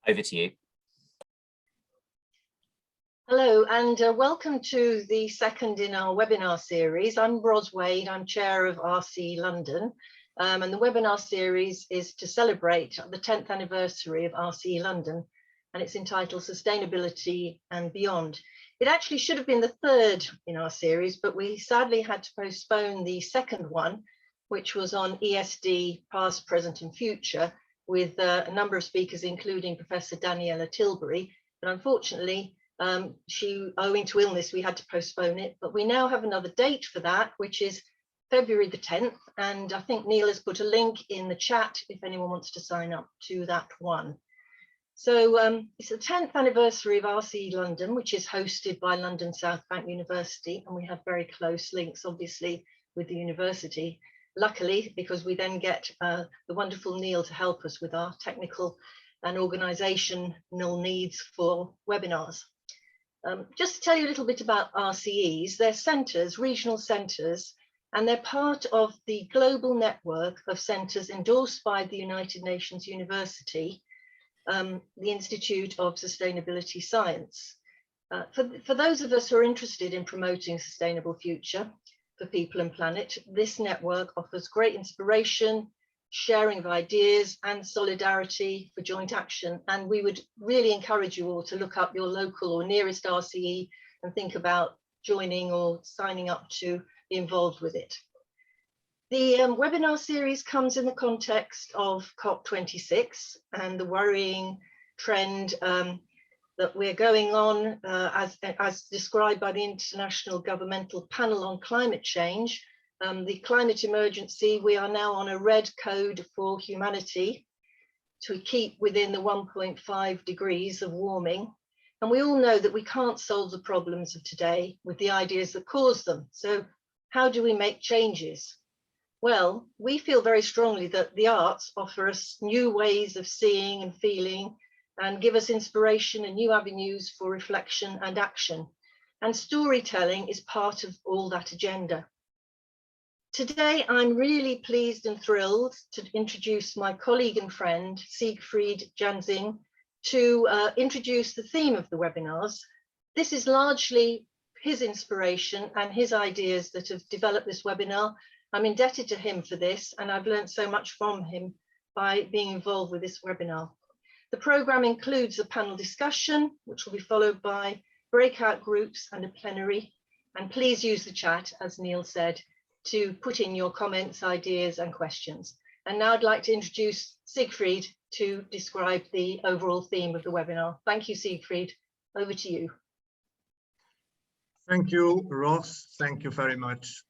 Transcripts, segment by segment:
Over to you. Hello, and welcome to the second in our webinar series. I'm Ros Wade, I'm chair of RC London, and the webinar series is to celebrate the 10th anniversary of RC London, and it's entitled Sustainability and Beyond. It actually should have been the third in our series, but we sadly had to postpone the second one, which was on ESD, past, present and future, with a number of speakers, including Professor Daniela Tilbury. But unfortunately, owing to illness, we had to postpone it. But we now have another date for that, which is February the 10th. And I think Neil has put a link in the chat if anyone wants to sign up to that one. So it's the 10th anniversary of RC London, which is hosted by London South Bank University. And we have very close links, obviously, with the university. Luckily, because we then get the wonderful Neil to help us with our technical and organisational needs for webinars. Just to tell you a little bit about RCEs, they're centres, regional centres, and they're part of the global network of centres endorsed by the United Nations University, the Institute of Sustainability Science. For those of us who are interested in promoting a sustainable future for people and planet, this network offers great inspiration, sharing of ideas and solidarity for joint action. And we would really encourage you all to look up your local or nearest RCE and think about joining or signing up to be involved with it. The webinar series comes in the context of COP26 and the worrying trend that we're going on as described by the International Governmental Panel on Climate Change. The climate emergency, we are now on a red code for humanity to keep within the 1.5 degrees of warming. And we all know that we can't solve the problems of today with the ideas that cause them. So how do we make changes? Well, we feel very strongly that the arts offer us new ways of seeing and feeling and give us inspiration and new avenues for reflection and action. And storytelling is part of all that agenda. Today, I'm really pleased and thrilled to introduce my colleague and friend, Sigfried Janzig, to introduce the theme of the webinars. This is largely his inspiration and his ideas that have developed this webinar. I'm indebted to him for this, and I've learned so much from him by being involved with this webinar. The programme includes a panel discussion, which will be followed by breakout groups and a plenary. And please use the chat, as Neil said, to put in your comments, ideas and questions. And now I'd like to introduce Sigfried to describe the overall theme of the webinar. Thank you, Sigfried. Over to you. Thank you, Ros. Thank you very much.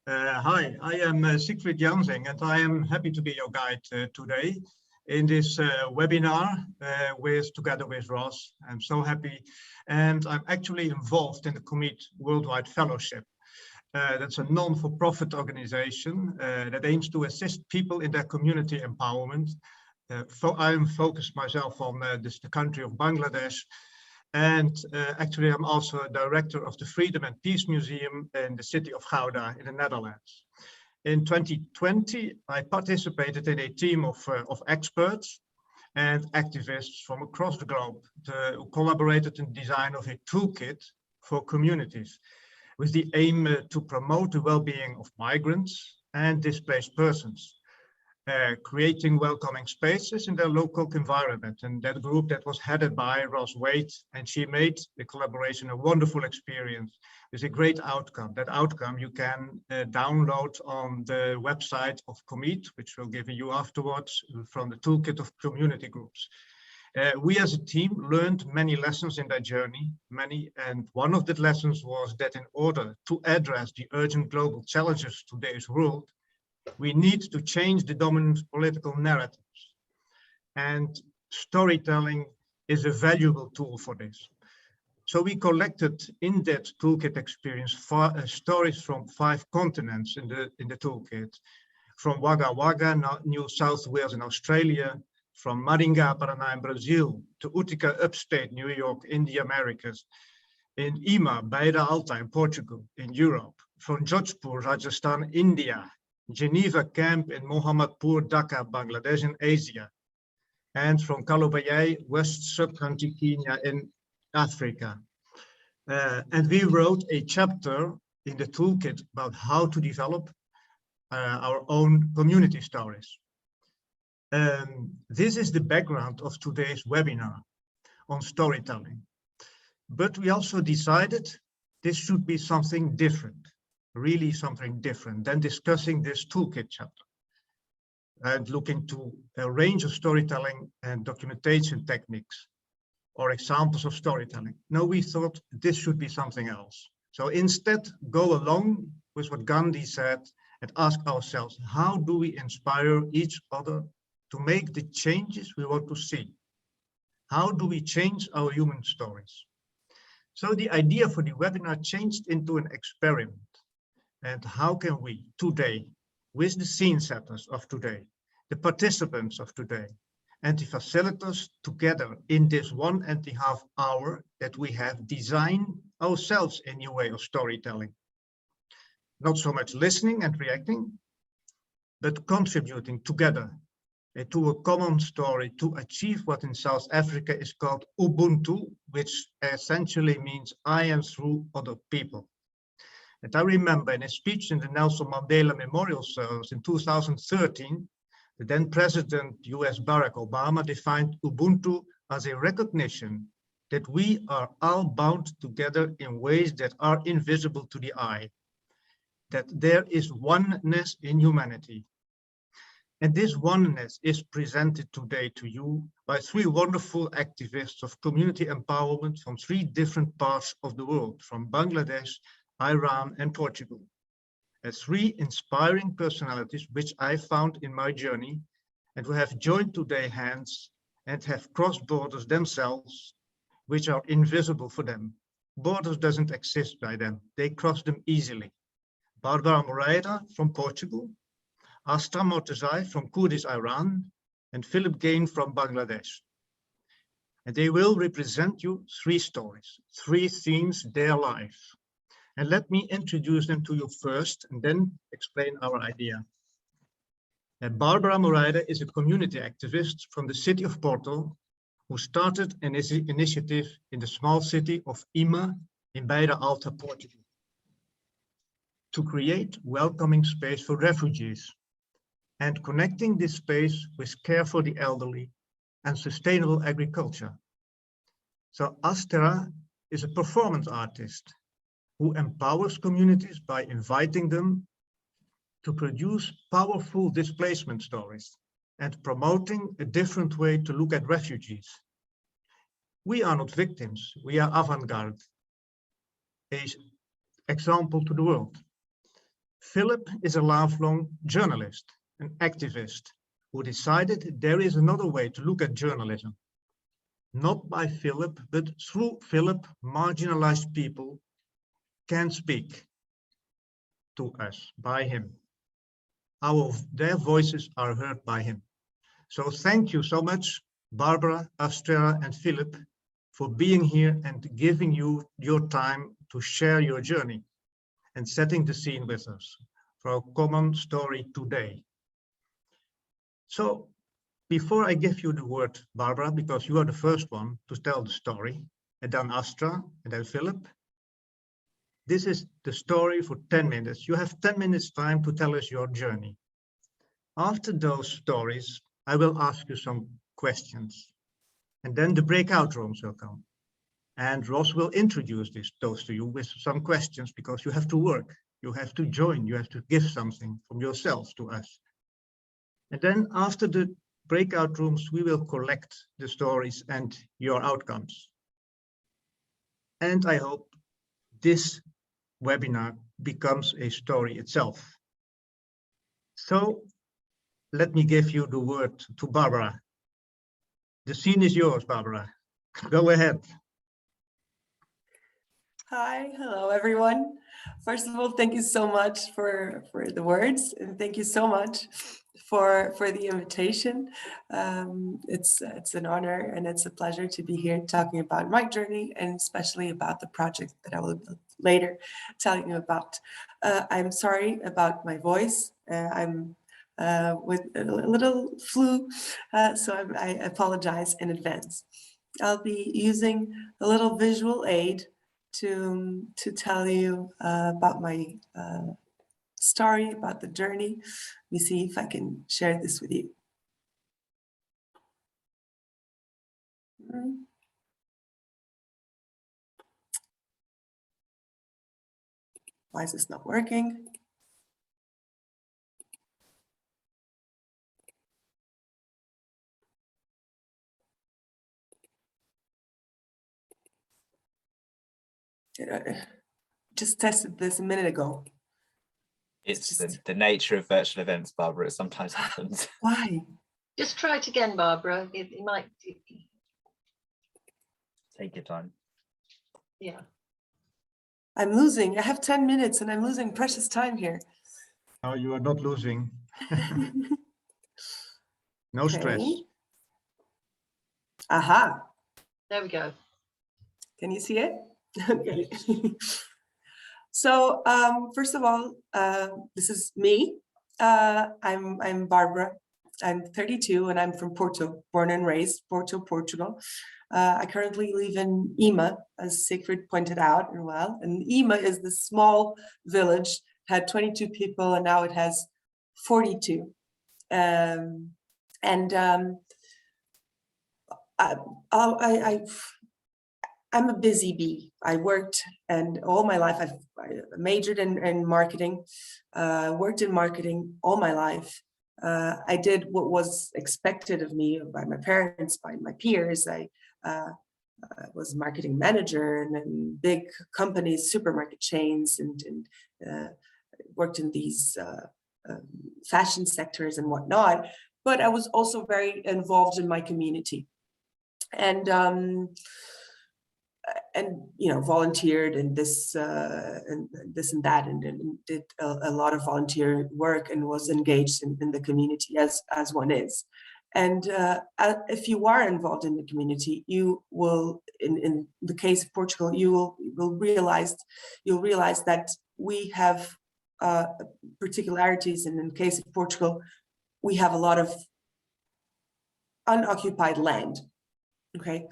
Hi, I am Sigfried Janzig, and I am happy to be your guide today in this webinar together with Ros. I'm so happy, and I'm actually involved in the COMMEET Worldwide Fellowship. That's a non-for-profit organization that aims to assist people in their community empowerment. I'm focused myself on the country of Bangladesh, and actually I'm also a director of the Freedom and Peace Museum in the city of Gouda in the Netherlands. In 2020, I participated in a team of experts and activists from across the globe who collaborated in the design of a toolkit for communities with the aim to promote the well-being of migrants and displaced persons, creating welcoming spaces in their local environment. And that group that was headed by Ros Wade, and she made the collaboration a wonderful experience with a great outcome. That outcome you can download on the website of COMMEET, which we'll give you afterwards from the toolkit of community groups. We as a team learned many lessons in that journey, and one of the lessons was that in order to address the urgent global challenges of today's world, we need to change the dominant political narratives. And storytelling is a valuable tool for this. So we collected in that toolkit experience stories from 5 continents in the toolkit, from Wagga Wagga, New South Wales in Australia, from Maringá, Paraná in Brazil, to Utica, upstate New York in the Americas, in Ima, Beira Alta in Portugal, in Europe, from Jodhpur, Rajasthan, India, Geneva Camp in Mohammadpur, Dhaka, Bangladesh in Asia, and from Kalubaye, West Sub-Country Kenya in Africa. And we wrote a chapter in the toolkit about how to develop our own community stories. This is the background of today's webinar on storytelling. But we also decided this should be something different, really something different than discussing this toolkit chapter and looking to a range of storytelling and documentation techniques or examples of storytelling. No, we thought this should be something else. So instead, go along with what Ghandi said and ask ourselves, how do we inspire each other to make the changes we want to see? How do we change our human stories? So the idea for the webinar changed into an experiment. And how can we today, with the scene setters of today, the participants of today, and the facilitators together in this 1.5 hour that we have designed ourselves a new way of storytelling. Not so much listening and reacting, but contributing together to a common story to achieve what in South Africa is called Ubuntu, which essentially means I am through other people. And I remember in a speech in the Nelson Mandela Memorial Service in 2013, the then President US Barack Obama defined Ubuntu as a recognition that we are all bound together in ways that are invisible to the eye, that there is oneness in humanity. And this oneness is presented today to you by 3 wonderful activists of community empowerment from 3 different parts of the world, from Bangladesh, Iran, and Portugal. As 3 inspiring personalities which I found in my journey and who have joined today hands and have crossed borders themselves, which are invisible for them. Borders doesn't exist by them, they cross them easily. Barbara Moreira from Portugal, Astra Mortezai from Kurdish Iran, and Philip Gain from Bangladesh. And they will represent you 3 stories, 3 themes, their life. And let me introduce them to you first and then explain our idea. And Barbara Moreira is a community activist from the city of Porto who started an initiative in the small city of Ima in Beira Alta, Portugal, to create welcoming space for refugees and connecting this space with care for the elderly and sustainable agriculture. So Astra is a performance artist who empowers communities by inviting them to produce powerful displacement stories and promoting a different way to look at refugees. We are not victims, we are avant-garde, an example to the world. Philip is a lifelong journalist, an activist who decided there is another way to look at journalism. Not by Philip, but through Philip, marginalized people can speak to us by him. Their voices are heard by him. So thank you so much, Barbara, Astra, and Philip, for being here and giving you your time to share your journey and setting the scene with us for our common story today. So before I give you the word, Barbara, because you are the first one to tell the story, and then Astra, and then Philip, this is the story for 10 minutes. You have 10 minutes time to tell us your journey. After those stories, I will ask you some questions, and then the breakout rooms will come. And Ross will introduce those to you with some questions, because you have to work, you have to join, you have to give something from yourself to us. And then after the breakout rooms, we will collect the stories and your outcomes. And I hope this webinar becomes a story itself. So let me give you the word to Barbara. The scene is yours, Barbara. Go ahead. Hi, hello everyone. First of all, thank you so much for the words, and thank you so much for the invitation. It's an honor and it's a pleasure to be here talking about my journey, and especially about the project that I will later tell you about. I'm sorry about my voice. I'm with a little flu, so I apologize in advance. I'll be using a little visual aid to tell you about my story, about the journey. Let me see if I can share this with you. Why is this not working? Just tested this a minute ago. It's just the nature of virtual events, Barbara. It sometimes happens. Why? Just try it again, Barbara. It might. Take your time. Yeah. I'm losing. I have 10 minutes and I'm losing precious time here. No, you are not losing. No stress. Aha. There we go. Can you see it? Okay. So first of all, this is me. I'm Barbara. I'm 32 and I'm from Porto, born and raised, Porto, Portugal. I currently live in Ima, as Sigfried pointed out as well. And Ima is the small village, had 22 people and now it has 42. I'm a busy bee. I worked, and all my life I majored in marketing, worked in marketing all my life. I did what was expected of me by my parents, by my peers. I was a marketing manager in big companies, supermarket chains, and worked in these fashion sectors and whatnot. But I was also very involved in my community. And you know, volunteered in this and this and that, and did a lot of volunteer work and was engaged in the community as one is. And if you are involved in the community, you will, in the case of Portugal, you'll realize that we have particularities, and in the case of Portugal, we have a lot of unoccupied land. Okay,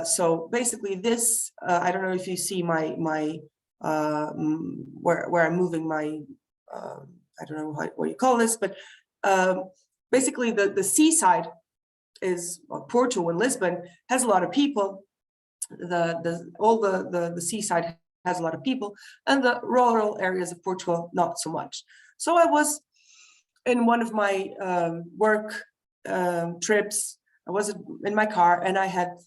so basically this, I don't know if you see my where I'm moving my, I don't know what you call this, but basically the seaside is, well, Porto and Lisbon has a lot of people. The seaside has a lot of people, and the rural areas of Portugal not so much. So I was in one of my work trips. I was in my car and I had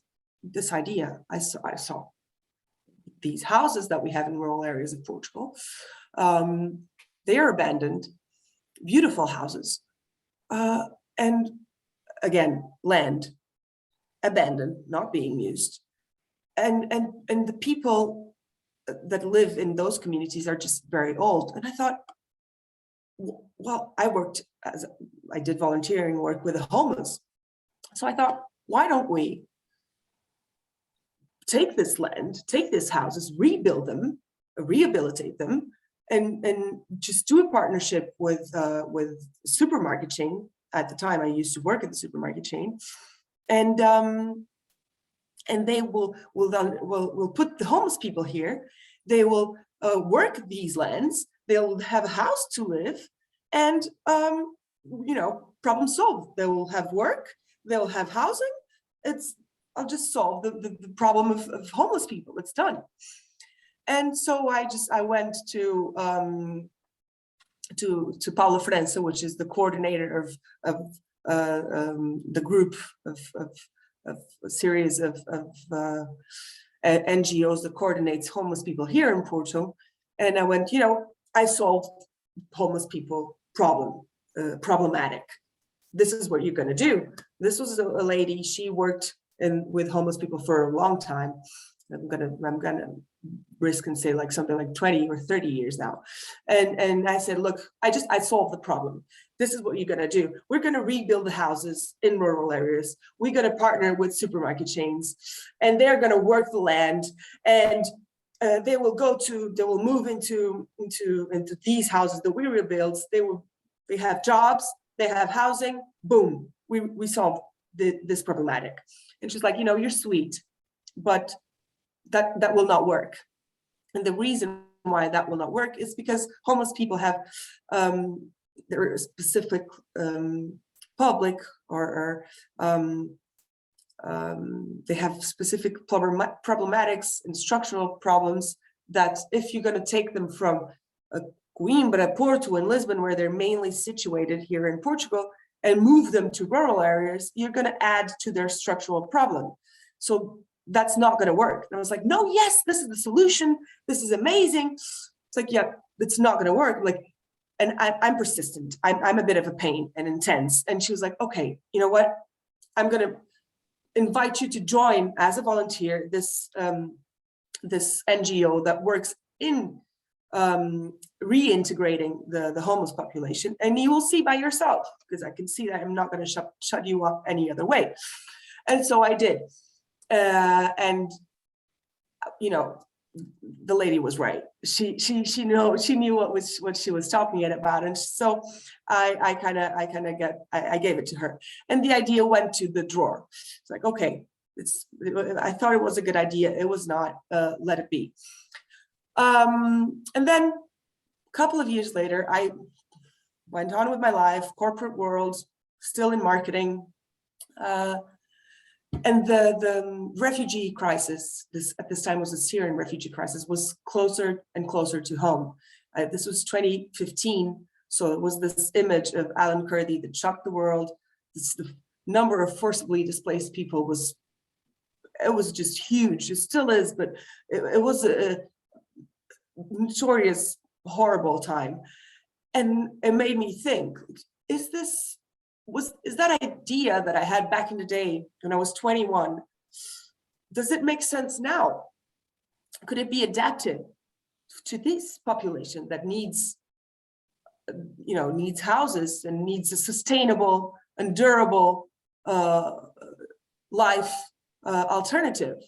this idea. I saw these houses that we have in rural areas of Portugal. They are abandoned, beautiful houses. And again, land, abandoned, not being used. And the people that live in those communities are just very old. And I thought, well, I did volunteering work with the homeless. So I thought, why don't we take this land, take these houses, rebuild them, rehabilitate them, and just do a partnership with a supermarket chain. At the time, I used to work at the supermarket chain, and they will put the homeless people here. They will work these lands. They'll have a house to live, and you know, problem solved. They will have work. They'll have housing. I'll just solve the problem of homeless people. It's done. And so I went to Paula França, which is the coordinator of the group of a series of NGOs that coordinates homeless people here in Porto. And I went, you know, I solved homeless people problematic. This is what you're going to do. This was a lady, she worked with homeless people for a long time. I'm gonna risk and say like something like 20 or 30 years now. And I said, look, I solved the problem. This is what you're gonna do. We're gonna rebuild the houses in rural areas. We're gonna partner with supermarket chains, and they're gonna work the land, and they will move into these houses that we rebuild. They will they have jobs, they have housing, boom, we solve this problematic. And she's like, you're sweet, but that will not work. And the reason why that will not work is because homeless people have their specific public or they have specific problematics and structural problems that if you're going to take them from Coimbra, Porto, and Lisbon, where they're mainly situated here in Portugal, and move them to rural areas, you're going to add to their structural problem. So that's not going to work. And I was like, no, yes, this is the solution. This is amazing. It's like, yeah, it's not going to work. Like, and I'm persistent. I'm a bit of a pain and intense. And she was like, okay, you know what? I'm going to invite you to join as a volunteer this this NGO that works in reintegrating the homeless population, and you will see by yourself, because I can see that I'm not going to shut you up any other way. And so I did, and the lady was right. She knew what she was talking about, and so I gave it to her, and the idea went to the drawer. It's like, okay, I thought it was a good idea. It was not. Let it be. And then a couple of years later, I went on with my life, corporate world, still in marketing. And the refugee crisis, at this time was the Syrian refugee crisis, was closer and closer to home. This was 2015, so it was this image of Alan Kurdi that shocked the world. The number of forcibly displaced people was just huge. It still is, but it was a notorious, horrible time. And it made me think, is that idea that I had back in the day when I was 21, does it make sense now? Could it be adapted to this population that needs houses and needs a sustainable and durable life alternative?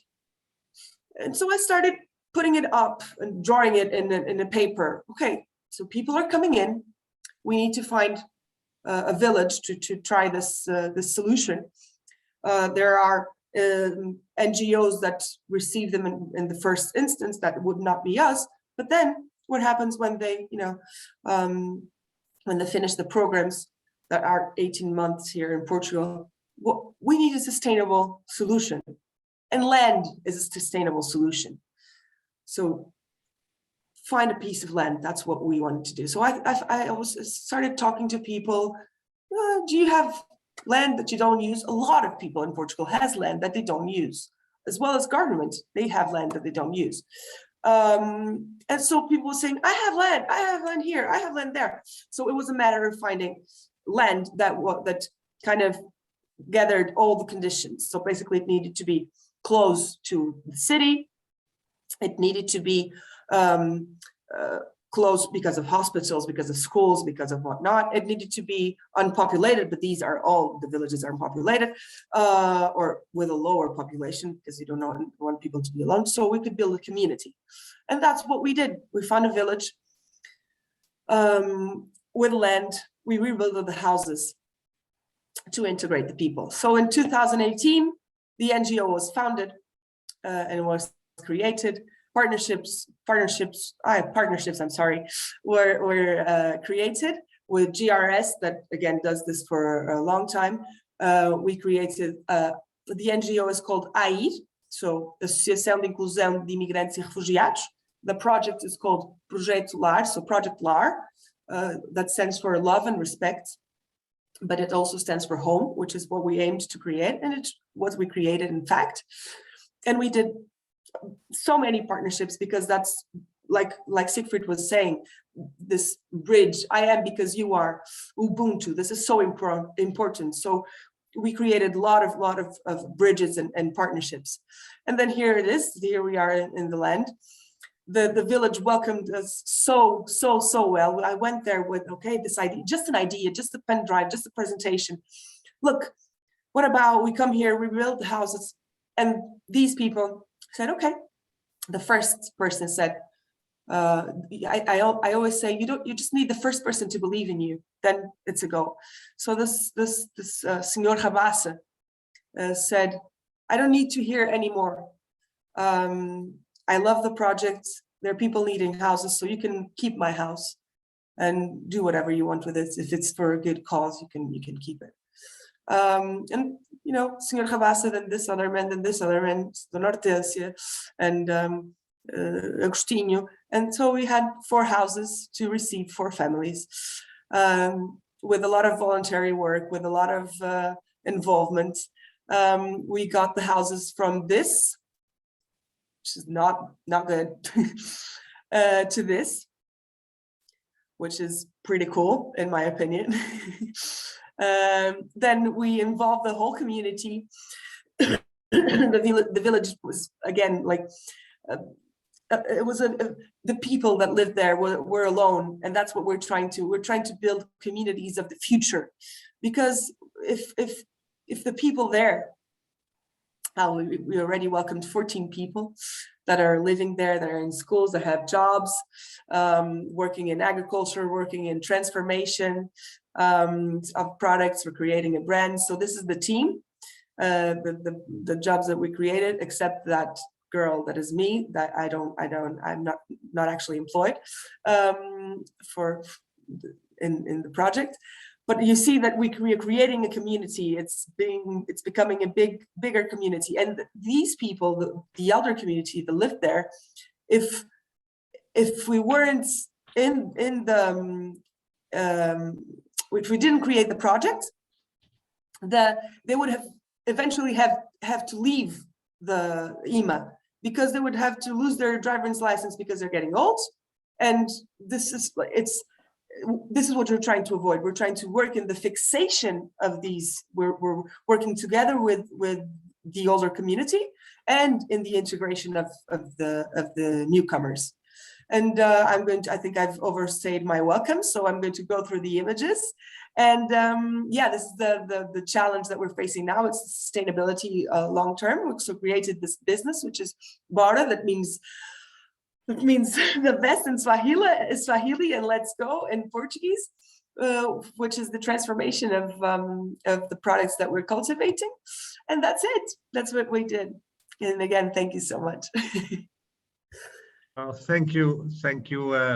And so I started putting it up and drawing it in a paper. Okay, so people are coming in. We need to find a village to try this solution. There are NGOs that receive them in the first instance. That would not be us. But then what happens when they finish the programs that are 18 months here in Portugal? Well, we need a sustainable solution, and land is a sustainable solution. So find a piece of land. That's what we wanted to do. So I started talking to people. Do you have land that you don't use? A lot of people in Portugal has land that they don't use, as well as government. They have land that they don't use. And so people were saying, I have land here, I have land there. So it was a matter of finding land that kind of gathered all the conditions. So basically it needed to be close to the city. It needed to be close because of hospitals, because of schools, because of whatnot. It needed to be unpopulated, but the villages are unpopulated, or with a lower population, because you don't want people to be alone. So we could build a community. And that's what we did. We found a village with land. We rebuilt the houses to integrate the people. So in 2018, the NGO was founded and was created. Partnerships were created with GRS, that again does this for a long time. We created, the NGO is called AIR, so Associação de Inclusão de Imigrantes e Refugiados. The project is called Projeto LAR, so Project LAR, that stands for love and respect, but it also stands for home, which is what we aimed to create, and it's what we created in fact. And we did so many partnerships, because that's like Sigfried was saying, this bridge, I am because you are, Ubuntu, this is so important. So we created a lot of bridges and partnerships. And then here it is, here we are in the land. The village welcomed us so well. I went there with, okay, this idea, just an idea, just a pen drive, just a presentation. Look, what about we come here, we build the houses, and these people said, okay. The first person said, I always say you just need the first person to believe in you, then it's a go. So this Senor Habasa said, I don't need to hear anymore. I love the project. There are people needing houses, so you can keep my house and do whatever you want with it. If it's for a good cause, you can keep it. And you know, Senor Habasa, then this other man, then this other man, the Hortensia, and Agostinho. And so we had 4 houses to receive 4 families, with a lot of voluntary work, with a lot of involvement. We got the houses from this, which is not good, to this, which is pretty cool in my opinion. Then we involved the whole community. The village was, again, like it was the people that lived there were alone, and that's what we're trying to build communities of the future, because if the people there, we already welcomed 14 people that are living there, that are in schools, that have jobs, working in agriculture, working in transformation of products. We're creating a brand. So this is the team, the jobs that we created, except that girl that is me, that I'm not actually employed in the project. But you see that we are creating a community. It's becoming a bigger community. And these people, the elder community that lived there, if we weren't in the if we didn't create the project, they would have eventually have to leave the IMA, because they would have to lose their driver's license because they're getting old. And this is what we're trying to avoid. We're trying to work in the fixation of these. We're working together with the older community and in the integration of the newcomers. And I think I've overstayed my welcome, so I'm going to go through the images. And yeah, this is the challenge that we're facing now. It's sustainability long term. We also created this business, which is Bora, that means the best in Swahili, and let's go in Portuguese, which is the transformation of the products that we're cultivating. And that's it. That's what we did. And again, thank you so much. Well, thank you,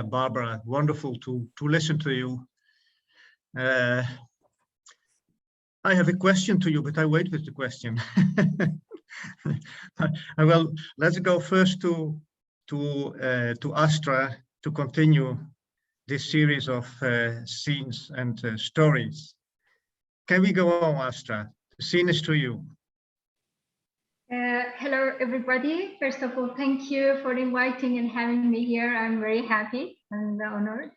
Barbara. Wonderful to listen to you. I have a question to you, but I wait with the question. Well, let's go first to Astra to continue this series of scenes and stories. Can we go on, Astra? The scene is to you. Hello, everybody. First of all, thank you for inviting and having me here. I'm very happy and honored.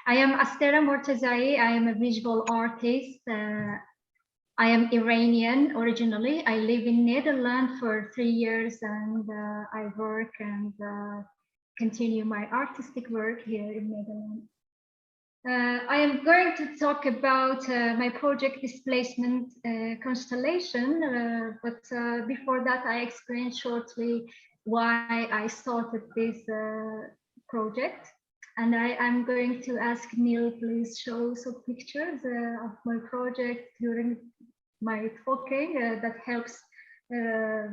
I am Astera Mortazai. I am a visual artist. I am Iranian originally. I live in Netherlands for 3 years, and I work and continue my artistic work here in Netherlands. I am going to talk about my project Displacement Constellation, but before that I explain shortly why I started this project. And I'm going to ask Neil, please show some pictures of my project during my talking that helps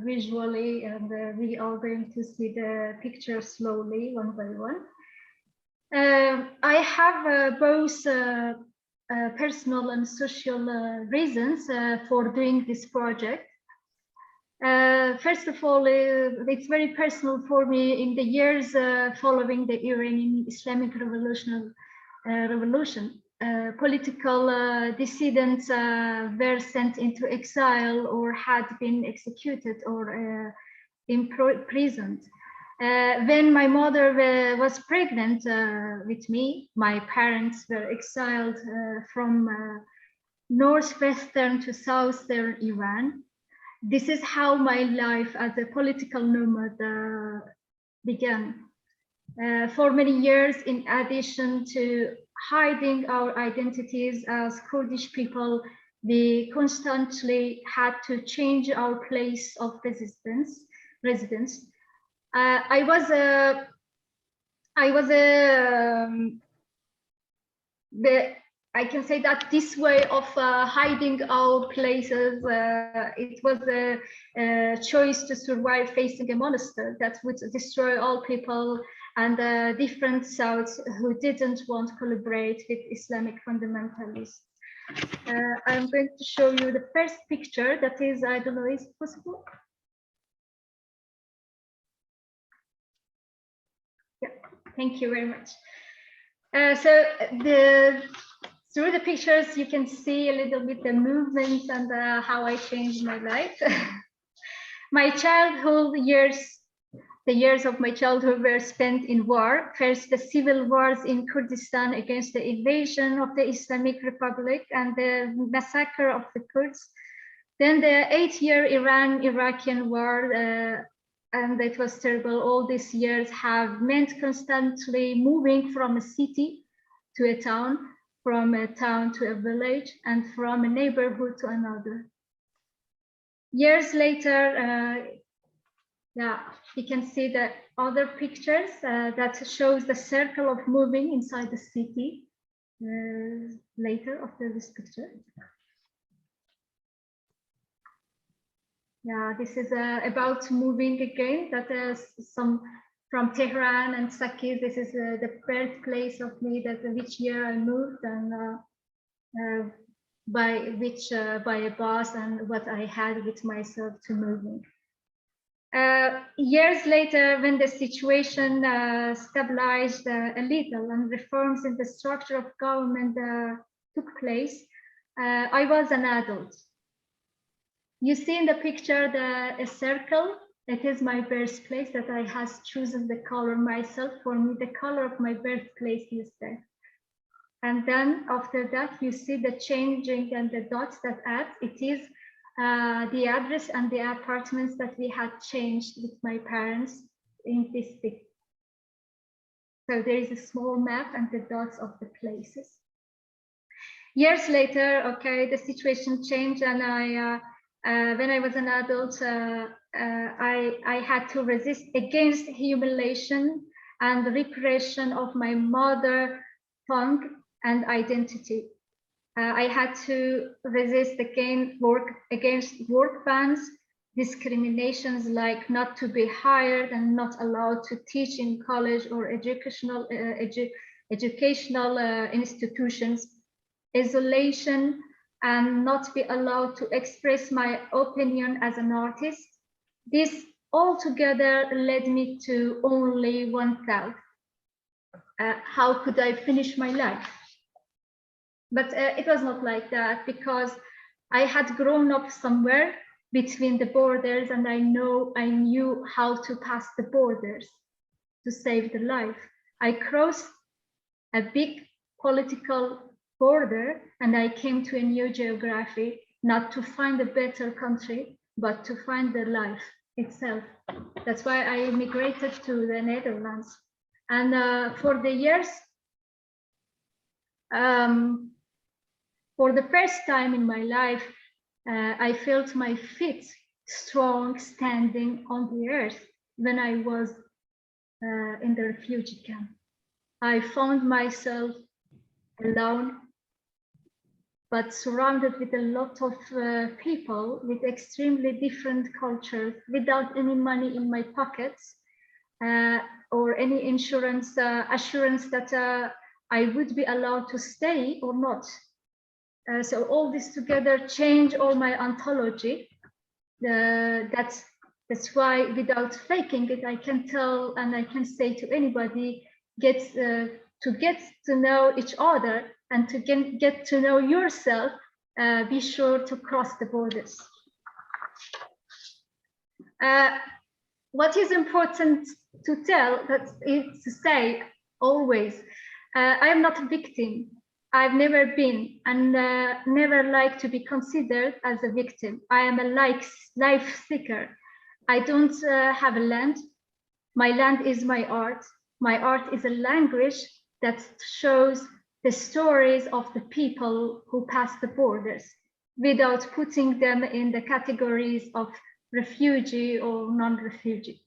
visually, and we are going to see the pictures slowly, one by one. I have both personal and social reasons for doing this project. First of all, it's very personal for me. In the years following the Iranian Islamic Revolution, political dissidents were sent into exile or had been executed or imprisoned. When my mother was pregnant with me, my parents were exiled from northwestern to southern Iran. This is how my life as a political nomad began. For many years, in addition to hiding our identities as Kurdish people, we constantly had to change our place of residence. I was I was I can say that this way of hiding our places, it was a choice to survive facing a monster that would destroy all people and different Souths who didn't want to collaborate with Islamic fundamentalists. I'm going to show you the first picture. That is, I don't know, is it possible? Yeah, thank you very much. So through the pictures, you can see a little bit the movements and how I changed my life. My childhood years, the years of my childhood were spent in war. First, the civil wars in Kurdistan against the invasion of the Islamic Republic and the massacre of the Kurds. Then the 8-year Iran-Iraqi war, and it was terrible. All these years have meant constantly moving from a city to a town, from a town to a village, and from a neighborhood to another. Years later, yeah, you can see the other pictures that shows the circle of moving inside the city later after this picture. Yeah, this is about moving again. That is some from Tehran and Saki. This is the birthplace of me. That which year I moved and by a bus and what I had with myself to moving. Years later, when the situation stabilized a little and reforms in the structure of government took place, I was an adult. You see in the picture a circle. It is my birthplace that I has chosen the color myself. For me, the color of my birthplace is there. And then after that, you see the changing and the dots that add. It is the address and the apartments that we had changed with my parents in this big. So there is a small map and the dots of the places. Years later, okay, the situation changed, and when I was an adult, I had to resist against humiliation and the repression of my mother tongue and identity. I had to resist against work bans, discriminations like not to be hired and not allowed to teach in college or educational institutions, isolation, and not be allowed to express my opinion as an artist. This altogether led me to only one thought. How could I finish my life? But it was not like that, because I had grown up somewhere between the borders, and I knew how to pass the borders to save the life. I crossed a big political border and I came to a new geography, not to find a better country, but to find the life itself. That's why I immigrated to the Netherlands. And for the years, for the first time in my life, I felt my feet strong standing on the earth when I was in the refugee camp. I found myself alone, but surrounded with a lot of people with extremely different cultures, without any money in my pockets or any insurance assurance that I would be allowed to stay or not. So all this together changed all my ontology. That's why, without faking it, I can tell and I can say to anybody, to get to know each other and to get to know yourself, be sure to cross the borders. What is important to tell, that is to say always, I am not a victim. I've never been and never like to be considered as a victim. I am a life seeker. I don't have a land. My land is my art. My art is a language that shows the stories of the people who pass the borders without putting them in the categories of refugee or non-refugee.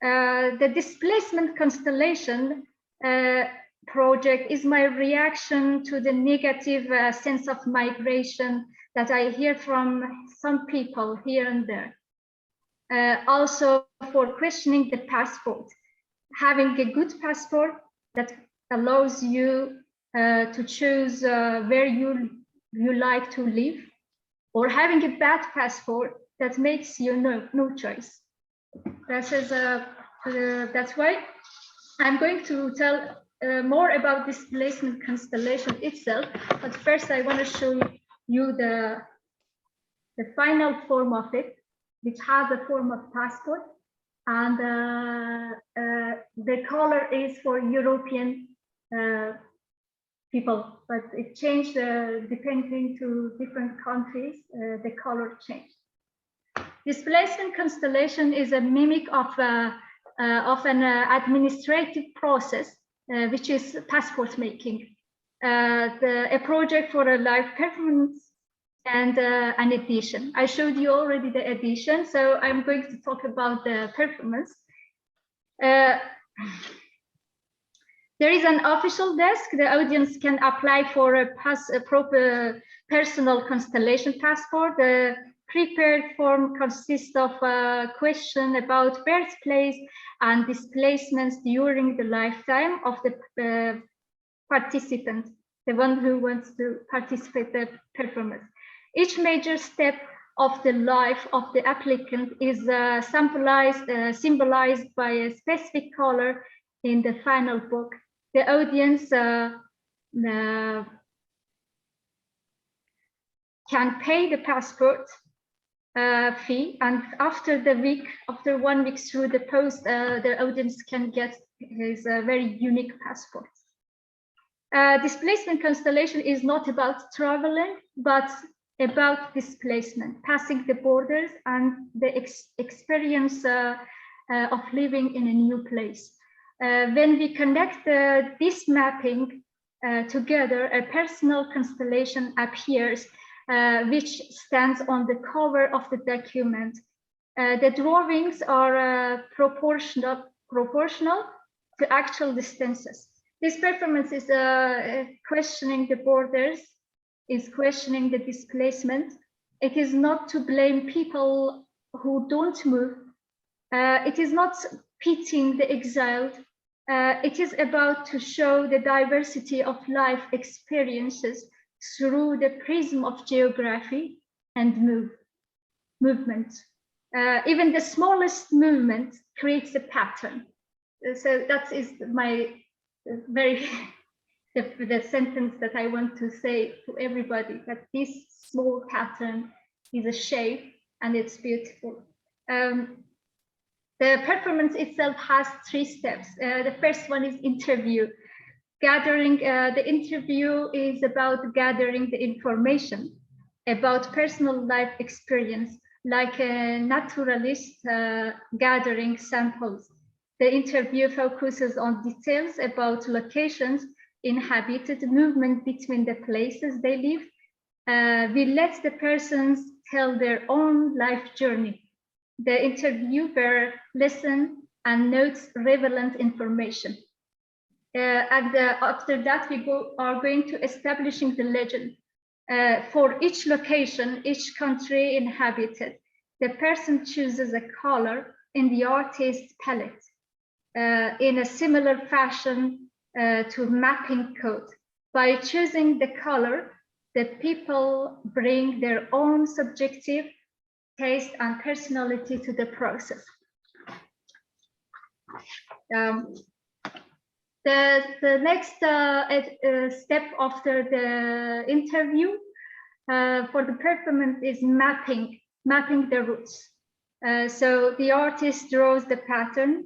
The displacement constellation project is my reaction to the negative sense of migration that I hear from some people here and there. Also for questioning the passport, having a good passport that allows you to choose where you like to live, or having a bad passport that makes you no choice. That's why I'm going to tell more about displacement constellation itself, but first I want to show you the final form of it, which has a form of passport, and the color is for European people, but it changed depending to different countries, the color changed. Displacement constellation is a mimic of an administrative process, which is passport making, a project for a live performance and an edition. I showed you already the edition, so I'm going to talk about the performance. There is an official desk. The audience can apply for a proper personal constellation passport. The prepared form consists of a question about birthplace and displacements during the lifetime of the participant, the one who wants to participate in the performance. Each major step of the life of the applicant is symbolized by a specific color in the final book. The audience can pay the passport fee, and after 1 week through the post, the audience can get his very unique passport. Displacement constellation is not about traveling, but about displacement, passing the borders and the experience of living in a new place. When we connect this mapping together, a personal constellation appears, which stands on the cover of the document. The drawings are proportional to actual distances. This performance is questioning the borders, is questioning the displacement. It is not to blame people who don't move. It is not pitying the exiled. It is about to show the diversity of life experiences through the prism of geography and movement. Even the smallest movement creates a pattern. So that is my the sentence that I want to say to everybody, that this small pattern is a shape and it's beautiful. The performance itself has 3 steps. The first one is interview. Gathering, the interview is about gathering the information about personal life experience, like a naturalist gathering samples. The interview focuses on details about locations, inhabited, movement between the places they live. We let the persons tell their own life journey. The interviewer listens and notes relevant information. After that, we are going to establishing the legend. For each location, each country inhabited, the person chooses a color in the artist's palette in a similar fashion to mapping code. By choosing the color, the people bring their own subjective taste and personality to the process. The next step after the interview for the performance is mapping the roots. So the artist draws the pattern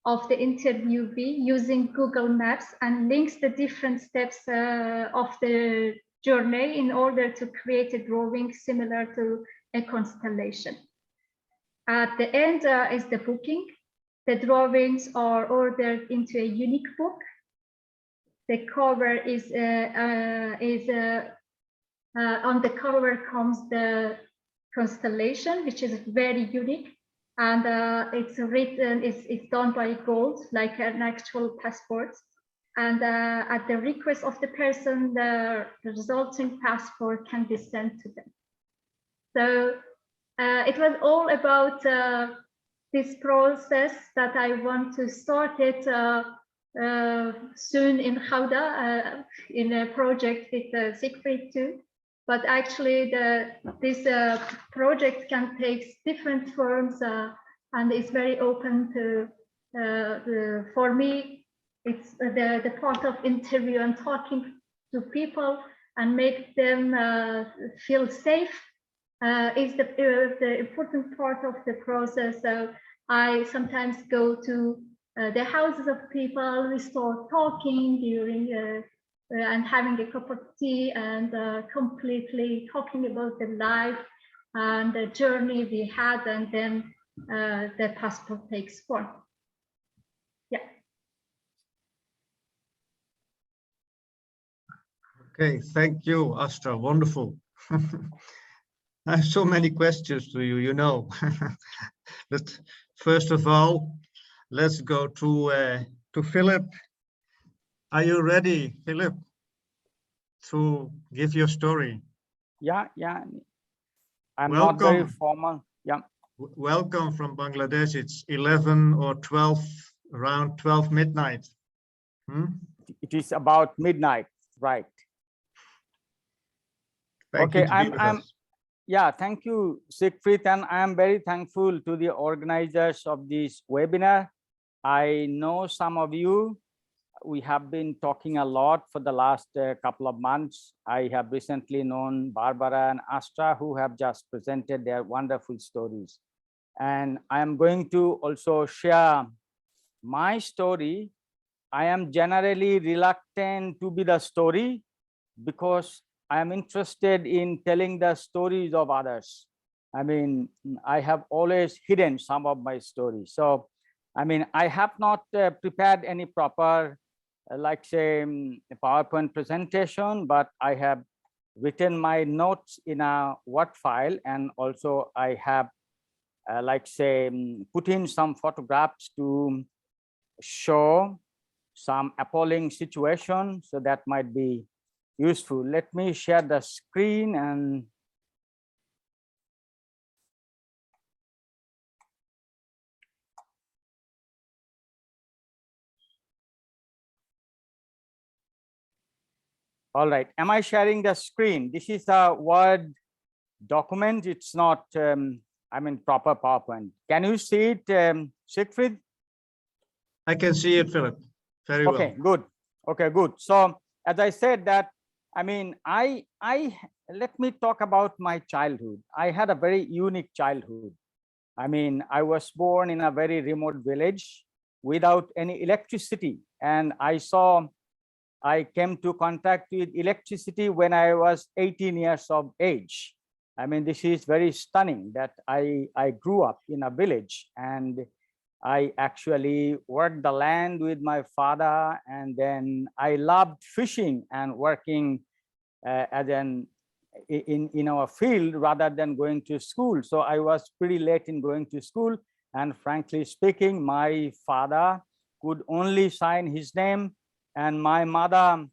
of the interviewee using Google Maps and links the different steps of the journey in order to create a drawing similar to a constellation. At the end is the booking. The drawings are ordered into a unique book. The cover is on the cover comes the constellation, which is very unique, and it's written. It's done by gold, like an actual passport. and at the request of the person, the resulting passport can be sent to them. So it was all about this process that I want to start it soon in Ghouda, in a project with Sigfried too. But actually, this project can take different forms and is very open to, for me, it's the part of interview and talking to people and make them feel safe is the important part of the process. So I sometimes go to the houses of people, we start talking during and having a cup of tea and completely talking about the life and the journey we had, and then the passport takes form. Yeah. Okay, thank you, Astra. Wonderful. I have so many questions to you, you know. But first of all, let's go to Philip. Are you ready, Philip, to give your story? Yeah. I'm not very formal. Yeah. Welcome from Bangladesh. It's 11 or 12, around 12 midnight. It is about midnight, right? Thank you Okay, to be with us. Yeah, thank you, Sigfried, and I am very thankful to the organizers of this webinar. I know some of you, we have been talking a lot for the last couple of months. I have recently known Barbara and Astra, who have just presented their wonderful stories. And I am going to also share my story. I am generally reluctant to be the story because I am interested in telling the stories of others. I mean, I have always hidden some of my stories. So, I mean, I have not prepared any proper, like say, PowerPoint presentation, but I have written my notes in a Word file, and also I have, like say, put in some photographs to show some appalling situation, so that might be useful. Let me share the screen and all right. Am I sharing the screen? This is a Word document. It's not, I mean, proper PowerPoint. Can you see it, Sigfried? I can see it, Philip. Very well. Okay, good. Okay, good. So as I said that, I mean, let me talk about my childhood. I had a very unique childhood. I mean, I was born in a very remote village without any electricity. And I came to contact with electricity when I was 18 years of age. I mean, this is very stunning that I grew up in a village, and I actually worked the land with my father, and then I loved fishing and working as in our field rather than going to school. So I was pretty late in going to school, and frankly speaking, my father could only sign his name, and my mother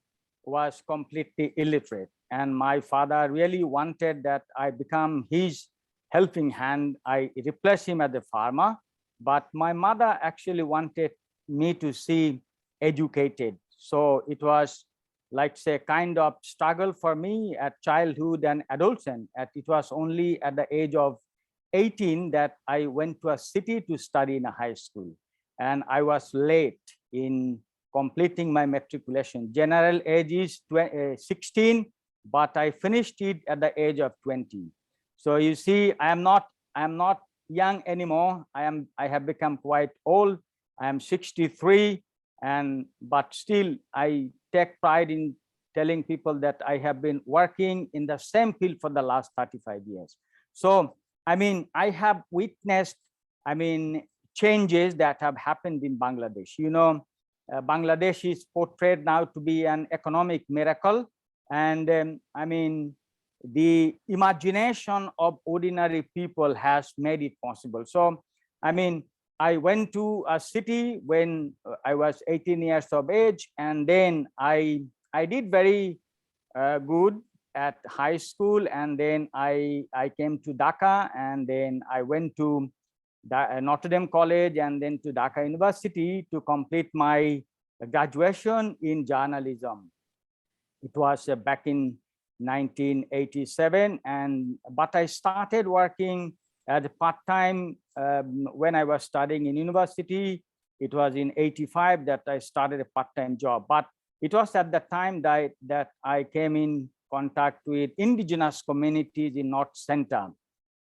was completely illiterate, and my father really wanted that I become his helping hand. I replaced him as a farmer, but my mother actually wanted me to see educated. So it was like say kind of struggle for me at childhood and adolescence. It was only at the age of 18 that I went to a city to study in a high school, and I was late in completing my matriculation. General age is 16, but I finished it at the age of 20. So you see, I am not young anymore. I have become quite old. I am 63, but still I take pride in telling people that I have been working in the same field for the last 35 years. So I mean, I have witnessed, I mean, changes that have happened in Bangladesh. You know, Bangladesh is portrayed now to be an economic miracle, and I mean, the imagination of ordinary people has made it possible. So I mean, I went to a city when I was 18 years of age, and then I did very good at high school, and then I came to Dhaka, and then I went to Notre Dame College and then to Dhaka University to complete my graduation in journalism. It was back in 1987, but I started working as a part-time when I was studying in university. It was in 85 that I started a part-time job, but it was at the time that I came in contact with indigenous communities in North Center,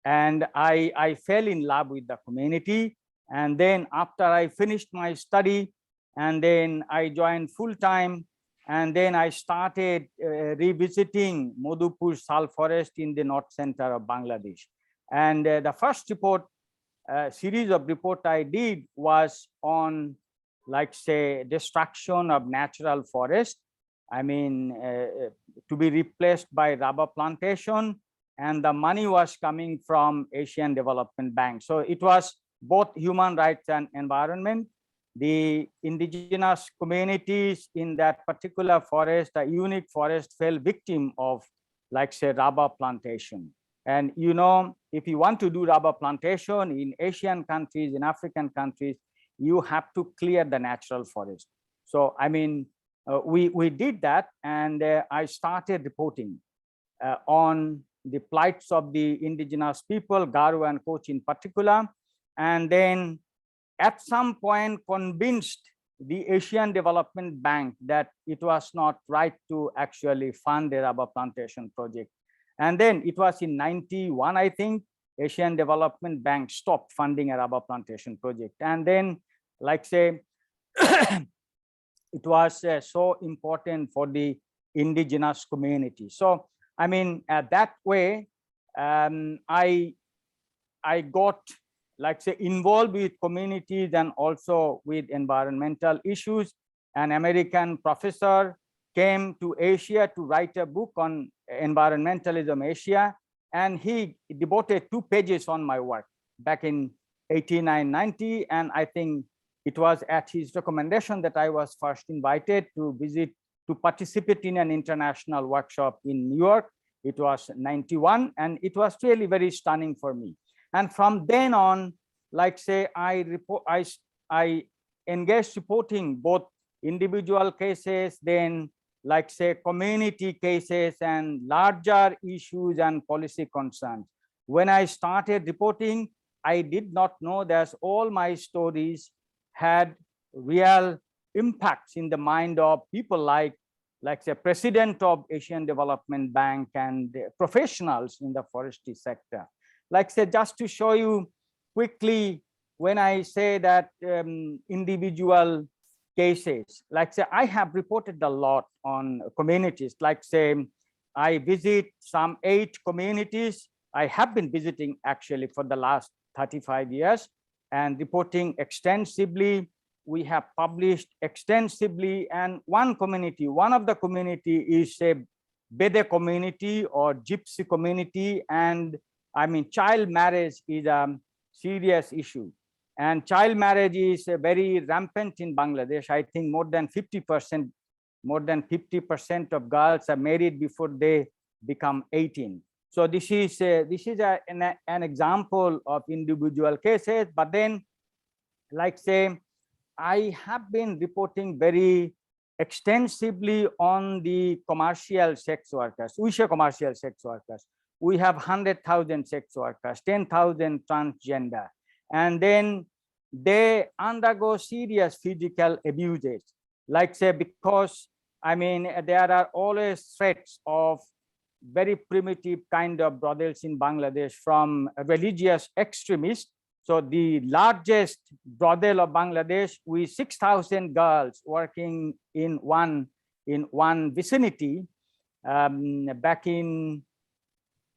and I fell in love with the community. And then after I finished my study, and then I joined full-time, and then I started revisiting Madhupur Sal Forest in the North Center of Bangladesh. And the first report, series of report I did was on, like say, destruction of natural forest. I mean, to be replaced by rubber plantation, and the money was coming from Asian Development Bank. So it was both human rights and environment. The indigenous communities in that particular forest, a unique forest, fell victim of, like say, rubber plantation. And you know, if you want to do rubber plantation in Asian countries, in African countries, you have to clear the natural forest. So I mean, we did that, and I started reporting on the plights of the indigenous people, Garo and Koch in particular, and then at some point convinced the Asian Development Bank that it was not right to actually fund a rubber plantation project. And then it was in 91, I think, Asian Development Bank stopped funding a rubber plantation project. And then, like say, it was so important for the indigenous community. So, I mean, that way, I got, like say, involved with communities and also with environmental issues. An American professor came to Asia to write a book on environmentalism Asia, and he devoted 2 pages on my work back in 89, 90. And I think it was at his recommendation that I was first invited to visit, to participate in an international workshop in New York. It was 91, and it was really very stunning for me. And from then on, like say, I engaged reporting both individual cases, then like say community cases and larger issues and policy concerns. When I started reporting, I did not know that all my stories had real impacts in the mind of people like say president of Asian Development Bank and professionals in the forestry sector. Like say, just to show you quickly, when I say that individual cases, like say, I have reported a lot on communities. Like say, I visit some 8 communities. I have been visiting actually for the last 35 years and reporting extensively. We have published extensively, and one of the community is a Bede community or Gypsy community. And I mean, child marriage is a serious issue, and child marriage is very rampant in Bangladesh. I think more than 50% of girls are married before they become 18. So this is an example of individual cases. But then, like say, I have been reporting very extensively on the commercial sex workers. We say commercial sex workers. We have 100,000 sex workers, 10,000 transgender, and then they undergo serious physical abuses. Like say, because I mean, there are always threats of very primitive kind of brothels in Bangladesh from religious extremists. So the largest brothel of Bangladesh with 6,000 girls working in one vicinity. Back in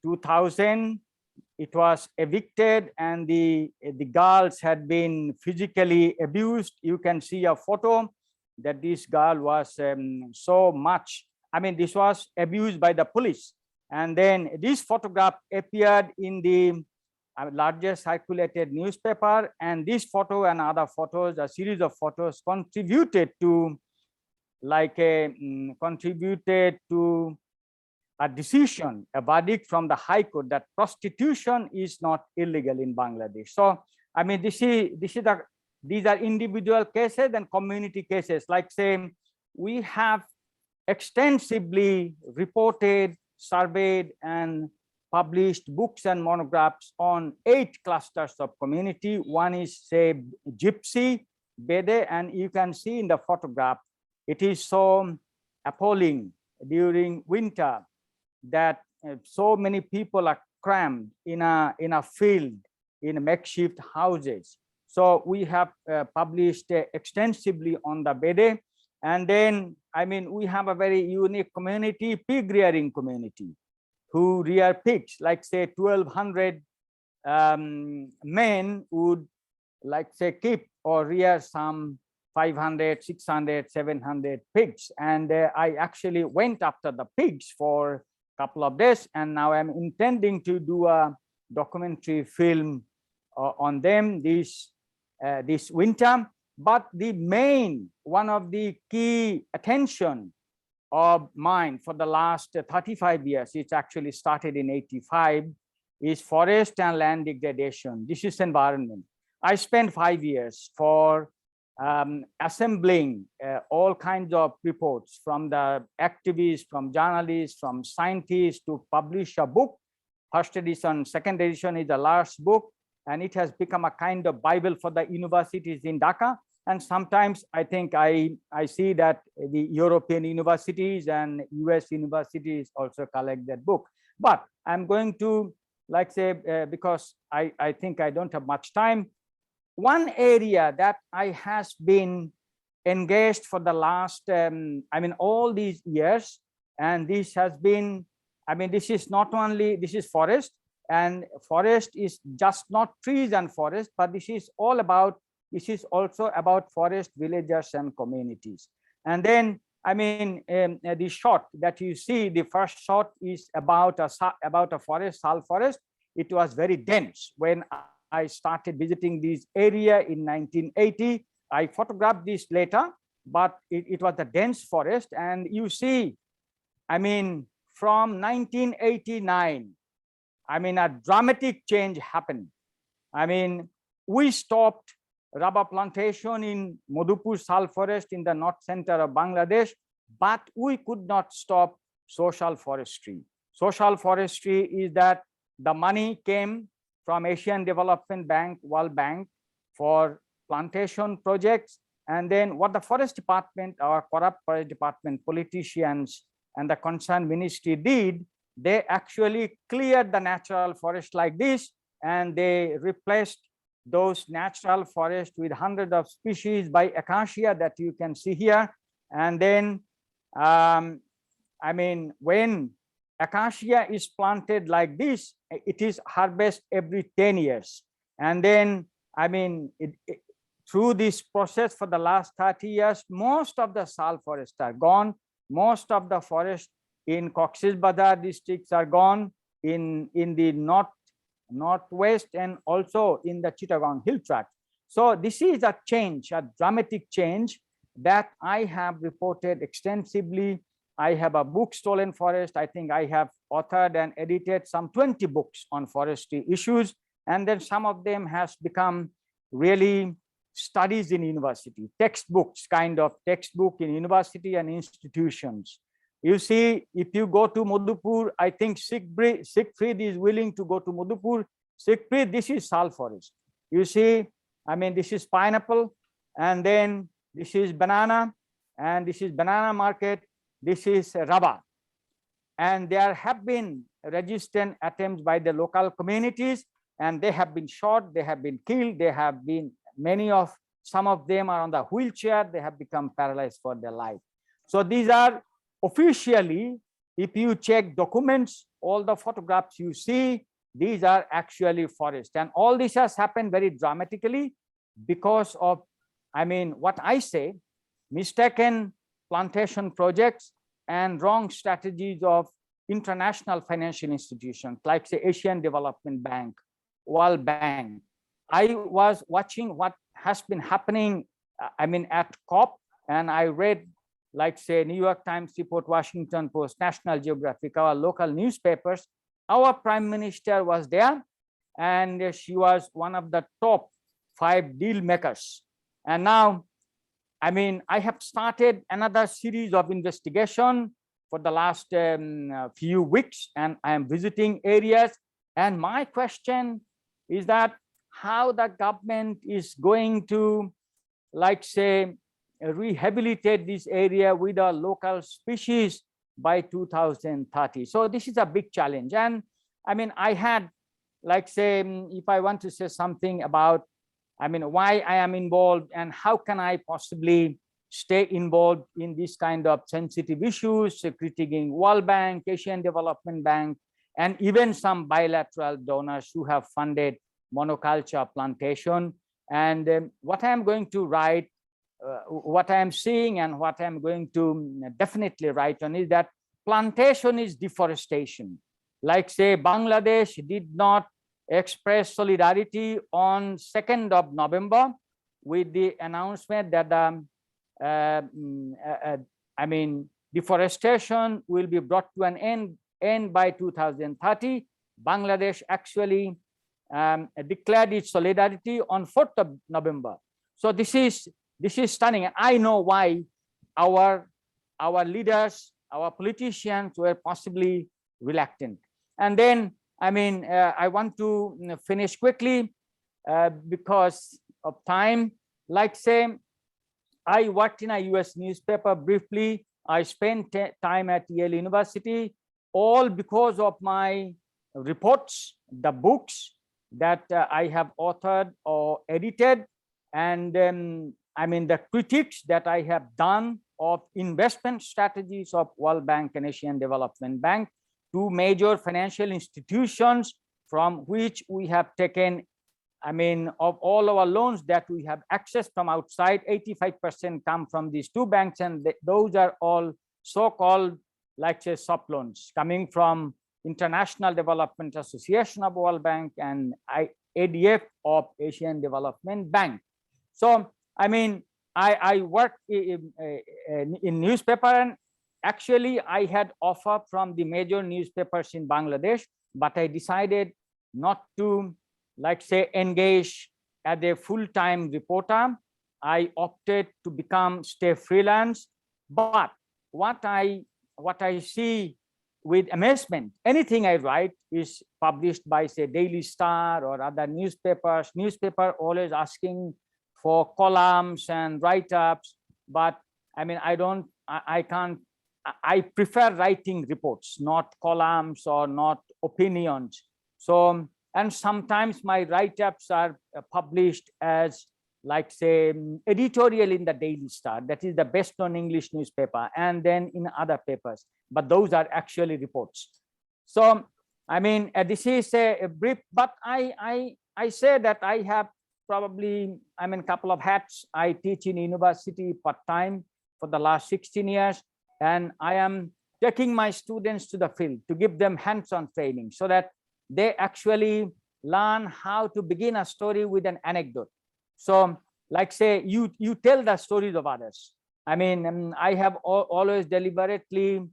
2000, it was evicted, and the girls had been physically abused. You can see a photo that this girl was so much, I mean, this was abused by the police. And then this photograph appeared in the largest circulated newspaper, and this photo and other photos, a series of photos, contributed to a decision, a verdict from the High Court that prostitution is not illegal in Bangladesh. So I mean, these are individual cases and community cases. Like say, we have extensively reported, surveyed, and published books and monographs on 8 clusters of community. One is say Gypsy, Bede, and you can see in the photograph, it is so appalling during winter that so many people are crammed in a field in makeshift houses. So we have published extensively on the Bede. And then, I mean, we have a very unique community, pig rearing community, who rear pigs. Like say 1,200 men would like say keep or rear some 500, 600, 700 pigs. And I actually went after the pigs for a couple of days, and now I'm intending to do a documentary film on them this winter. But the main, one of the key attention of mine for the last 35 years, it actually started in 85, is forest and land degradation. This is environment. I spent 5 years for assembling all kinds of reports from the activists, from journalists, from scientists to publish a book. First edition, second edition is the last book, and it has become a kind of Bible for the universities in Dhaka. And sometimes I think I see that the European universities and US universities also collect that book. But I'm going to like say, because I think I don't have much time, one area that I has been engaged for the last, I mean, all these years, and this has been, I mean, this is not only, this is forest, and forest is just not trees and forest, but this is all about, this is also about forest villagers and communities. And then, I mean, the shot that you see, the first shot is about a forest, sal forest. It was very dense. When I started visiting this area in 1980, I photographed this later, but it was a dense forest. And you see, I mean, from 1989, I mean, a dramatic change happened. I mean, we stopped rubber plantation in Madhupur sal forest in the north center of Bangladesh, but we could not stop social forestry. Social forestry is that the money came from Asian Development Bank, World Bank for plantation projects. And then what the forest department, our corrupt forest department politicians and the concerned ministry did, they actually cleared the natural forest like this, and they replaced those natural forests with hundreds of species by acacia that you can see here. And then, I mean, when acacia is planted like this, it is harvested every 10 years. And then, I mean, through this process for the last 30 years, most of the sal forests are gone. Most of the forests in Cox's Bazar districts are gone, in the northwest, and also in the Chittagong hill tract. So this is a change, a dramatic change that I have reported extensively. I have a book, Stolen Forest. I think I have authored and edited some 20 books on forestry issues. And then some of them has become really studies in university, textbooks, kind of textbook in university and institutions. You see, if you go to Madhupur, I think Sigfried is willing to go to Madhupur. Sigfried, this is sal forest. You see, I mean, this is pineapple, and then this is banana, and this is banana market. This is rubber. And there have been resistant attempts by the local communities, and they have been shot, they have been killed, they have been, some of them are on the wheelchair, they have become paralyzed for their life. So these are officially, if you check documents, all the photographs you see, these are actually forest. And all this has happened very dramatically because of, I mean, what I say, mistaken plantation projects and wrong strategies of international financial institutions like say Asian Development Bank World Bank. I was watching what has been happening, at COP, and I read, like say, New York Times report, Washington Post, National Geographic, our local newspapers. Our Prime Minister was there, and she was one of the top 5 deal makers. And now, I have started another series of investigation for the last few weeks, and I am visiting areas. And my question is that how the government is going to, like say, rehabilitate this area with a local species by 2030. So this is a big challenge. And I had, like say, if I want to say something about, why I am involved and how can I possibly stay involved in this kind of sensitive issues, critiquing World Bank, Asian Development Bank, and even some bilateral donors who have funded monoculture plantation. And what I am going to write, what I am seeing and what I am going to definitely write on is that plantation is deforestation. Like say, Bangladesh did not express solidarity on 2nd of November with the announcement that deforestation will be brought to an end by 2030. Bangladesh actually declared its solidarity on 4th of November. So this is stunning. And I know why our leaders, our politicians were possibly reluctant. And then, I want to finish quickly because of time. Like say, I worked in a US newspaper briefly. I spent time at Yale University, all because of my reports, the books that I have authored or edited, and the critiques that I have done of investment strategies of World Bank and Asian Development Bank, 2 major financial institutions from which we have taken, of all our loans that we have accessed from outside, 85% come from these 2 banks, and those are all so-called, like say, soft loans coming from International Development Association of World Bank and ADF of Asian Development Bank. So, I worked in newspaper, and actually I had offer from the major newspapers in Bangladesh, but I decided not to, like say, engage as a full-time reporter. I opted to stay freelance. But what I see with amazement, anything I write is published by say Daily Star or other newspapers. Newspaper always asking for columns and write-ups, but I prefer writing reports, not columns or not opinions. So, and sometimes my write-ups are published as, like say, editorial in the Daily Star, that is the best known English newspaper, and then in other papers, but those are actually reports. So, this is a brief, but I say that I have probably, a couple of hats. I teach in university part-time for the last 16 years, and I am taking my students to the field to give them hands-on training so that they actually learn how to begin a story with an anecdote. So, like say, you tell the stories of others. I have always deliberately,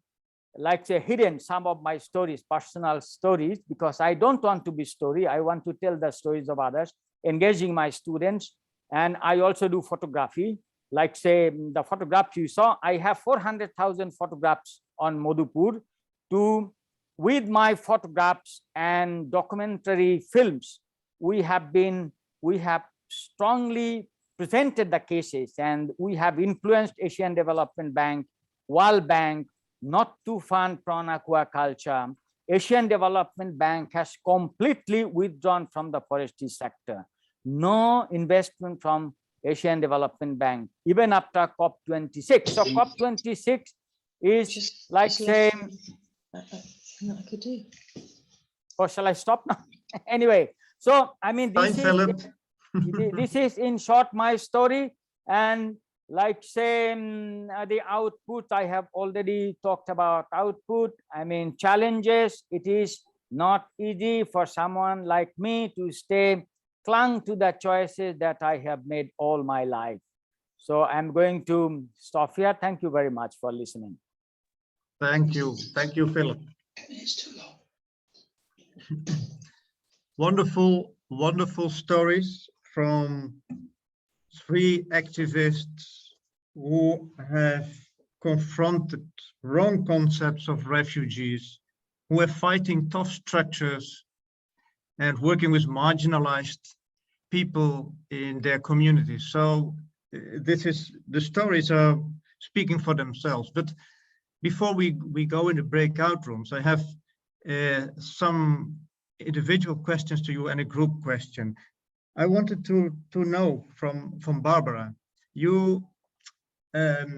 like say, hidden some of my stories, personal stories, because I don't want to be story. I want to tell the stories of others, engaging my students. And I also do photography. Like say, the photographs you saw, I have 400,000 photographs on Madhupur. With my photographs and documentary films, we have strongly presented the cases, and we have influenced Asian Development Bank, World Bank, not to fund prawn aquaculture. Asian Development Bank has completely withdrawn from the forestry sector. No investment from Asian Development Bank, even after COP26. So COP26 is like saying, I could do. or shall I stop now? Anyway, so this is in short my story, and like saying the output, I have already talked about output. Challenges, it is not easy for someone like me to stay clung to the choices that I have made all my life. So I'm going to stop here. Thank you very much for listening. Thank you, Philip. Wonderful stories from 3 activists who have confronted wrong concepts of refugees, who are fighting tough structures and working with marginalized people in their communities. So the stories are speaking for themselves. But before we go into breakout rooms, I have some individual questions to you and a group question. I wanted to know from Barbara, you have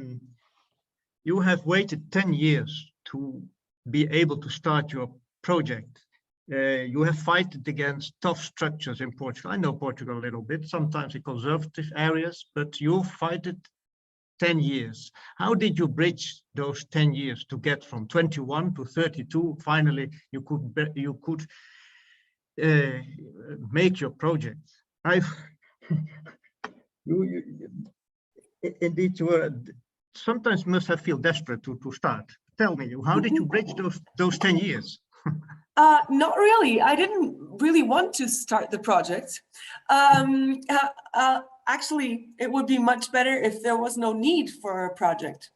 waited 10 years to be able to start your project. You have fought against tough structures in Portugal. I know Portugal a little bit, sometimes in conservative areas, but you fought it 10 years. How did you bridge those 10 years to get from 21 to 32? Finally, you could make your project. Indeed, you were sometimes must have feel desperate to start. Tell me, how did you bridge those 10 years? Not really. I didn't really want to start the project. Actually, it would be much better if there was no need for a project.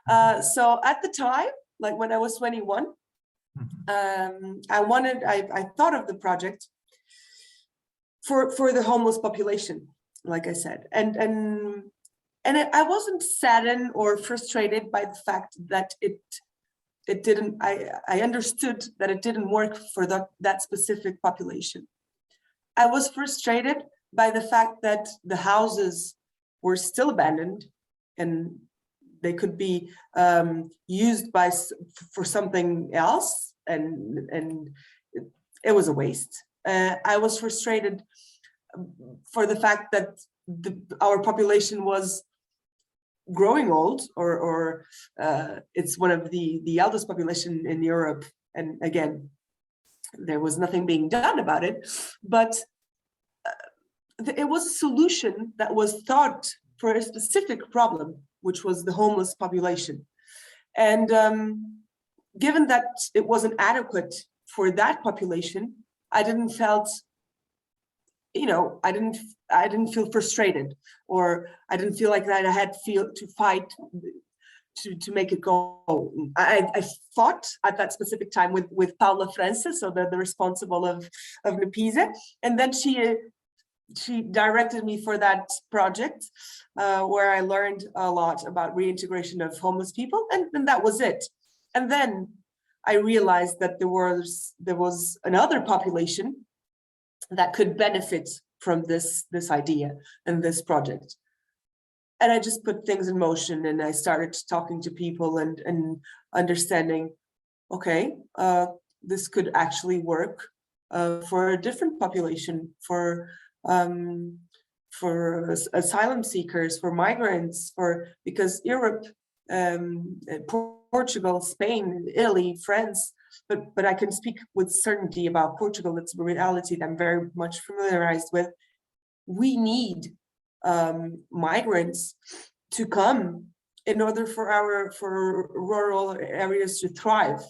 So at the time, like when I was 21, I thought of the project for the homeless population, like I said, and I wasn't saddened or frustrated by the fact that it didn't. I understood that it didn't work for that specific population. I was frustrated by the fact that the houses were still abandoned and they could be used for something else, and it was a waste. I was frustrated for the fact that our population was growing old, or it's one of the eldest population in Europe, and again, there was nothing being done about it, but it was a solution that was thought for a specific problem, which was the homeless population. And given that it wasn't adequate for that population, I didn't feel frustrated, or I didn't feel like that I had to fight to make it go. I fought at that specific time with Paula Francis, so the responsible of Nepisa, and then she directed me for that project where I learned a lot about reintegration of homeless people, and that was it. And then I realized that there was another population that could benefit from this idea and this project. And I just put things in motion, and I started talking to people and understanding, okay, this could actually work for a different population, for asylum seekers, for migrants, because Europe, Portugal, Spain, Italy, France, but I can speak with certainty about Portugal. It's a reality that I'm very much familiarized with. We need migrants to come in order for rural areas to thrive,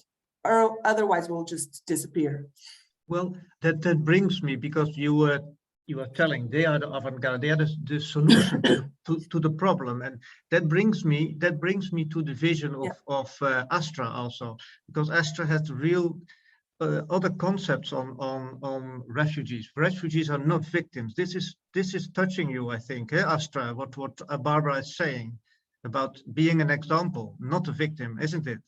or otherwise we'll just disappear. Well, that brings me, because you are telling they are the avant-garde, they are the solution to the problem, and that brings me to the vision of Astra also, because Astra has real other concepts on refugees. Refugees are not victims. This is touching you, I think, Astra. What Barbara is saying about being an example, not a victim, isn't it?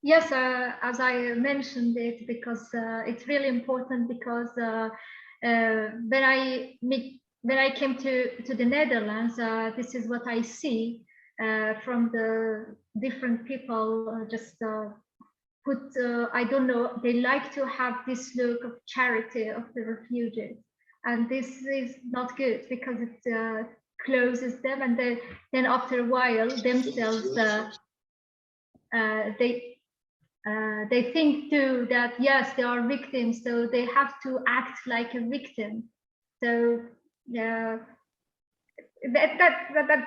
Yes, as I mentioned it, because it's really important, because when I came to the Netherlands, this is what I see from the different people. I don't know, they like to have this look of charity of the refugees, and this is not good, because it closes them, and then after a while themselves They think too that yes, they are victims, so they have to act like a victim. So that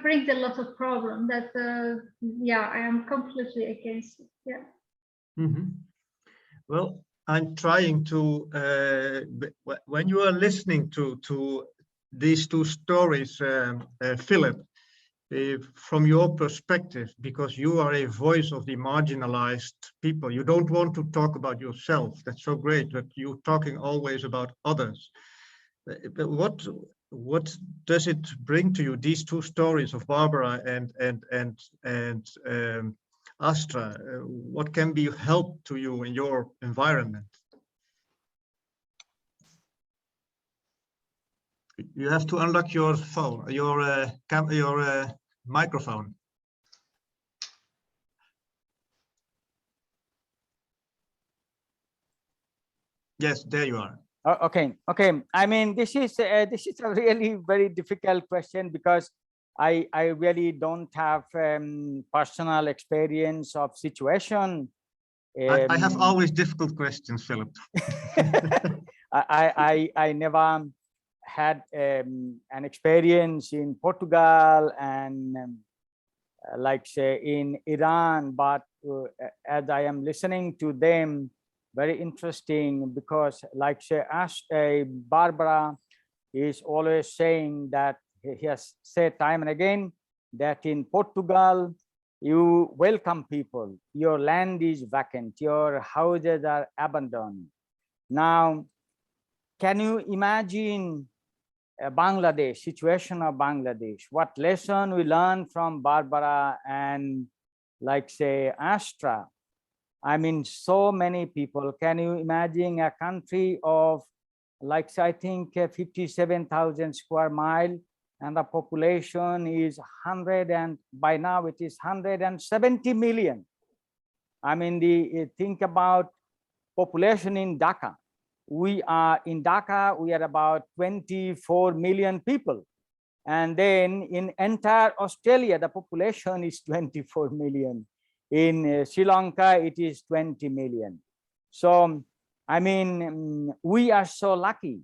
brings a lot of problem. That yeah, I am completely against it. Yeah. Mm-hmm. Well, I'm trying to when you are listening to these two stories, Philip, from your perspective, because you are a voice of the marginalized people, you don't want to talk about yourself. That's so great that you're talking always about others. But what does it bring to you, these two stories of Barbara and Astra? What can be help to you in your environment? You have to unlock your phone, your microphone. Yes, there you are. Okay. I mean, this is a really very difficult question, because I really don't have personal experience of situation. I have always difficult questions, Philip. I never had an experience in Portugal and like say in Iran, but as I am listening to them, very interesting, because like say Barbara is always saying that he has said time and again that in Portugal you welcome people, your land is vacant, your houses are abandoned. Now, can you imagine Bangladesh, situation of Bangladesh? What lesson we learn from Barbara and like say Astra? I mean, so many people. Can you imagine a country of like I think 57,000 square mile, and the population is 100, and by now it is 170 million. I mean, think about population in Dhaka. We are in Dhaka, we are about 24 million people. And then in entire Australia, the population is 24 million. In Sri Lanka, it is 20 million. So, I mean, we are so lucky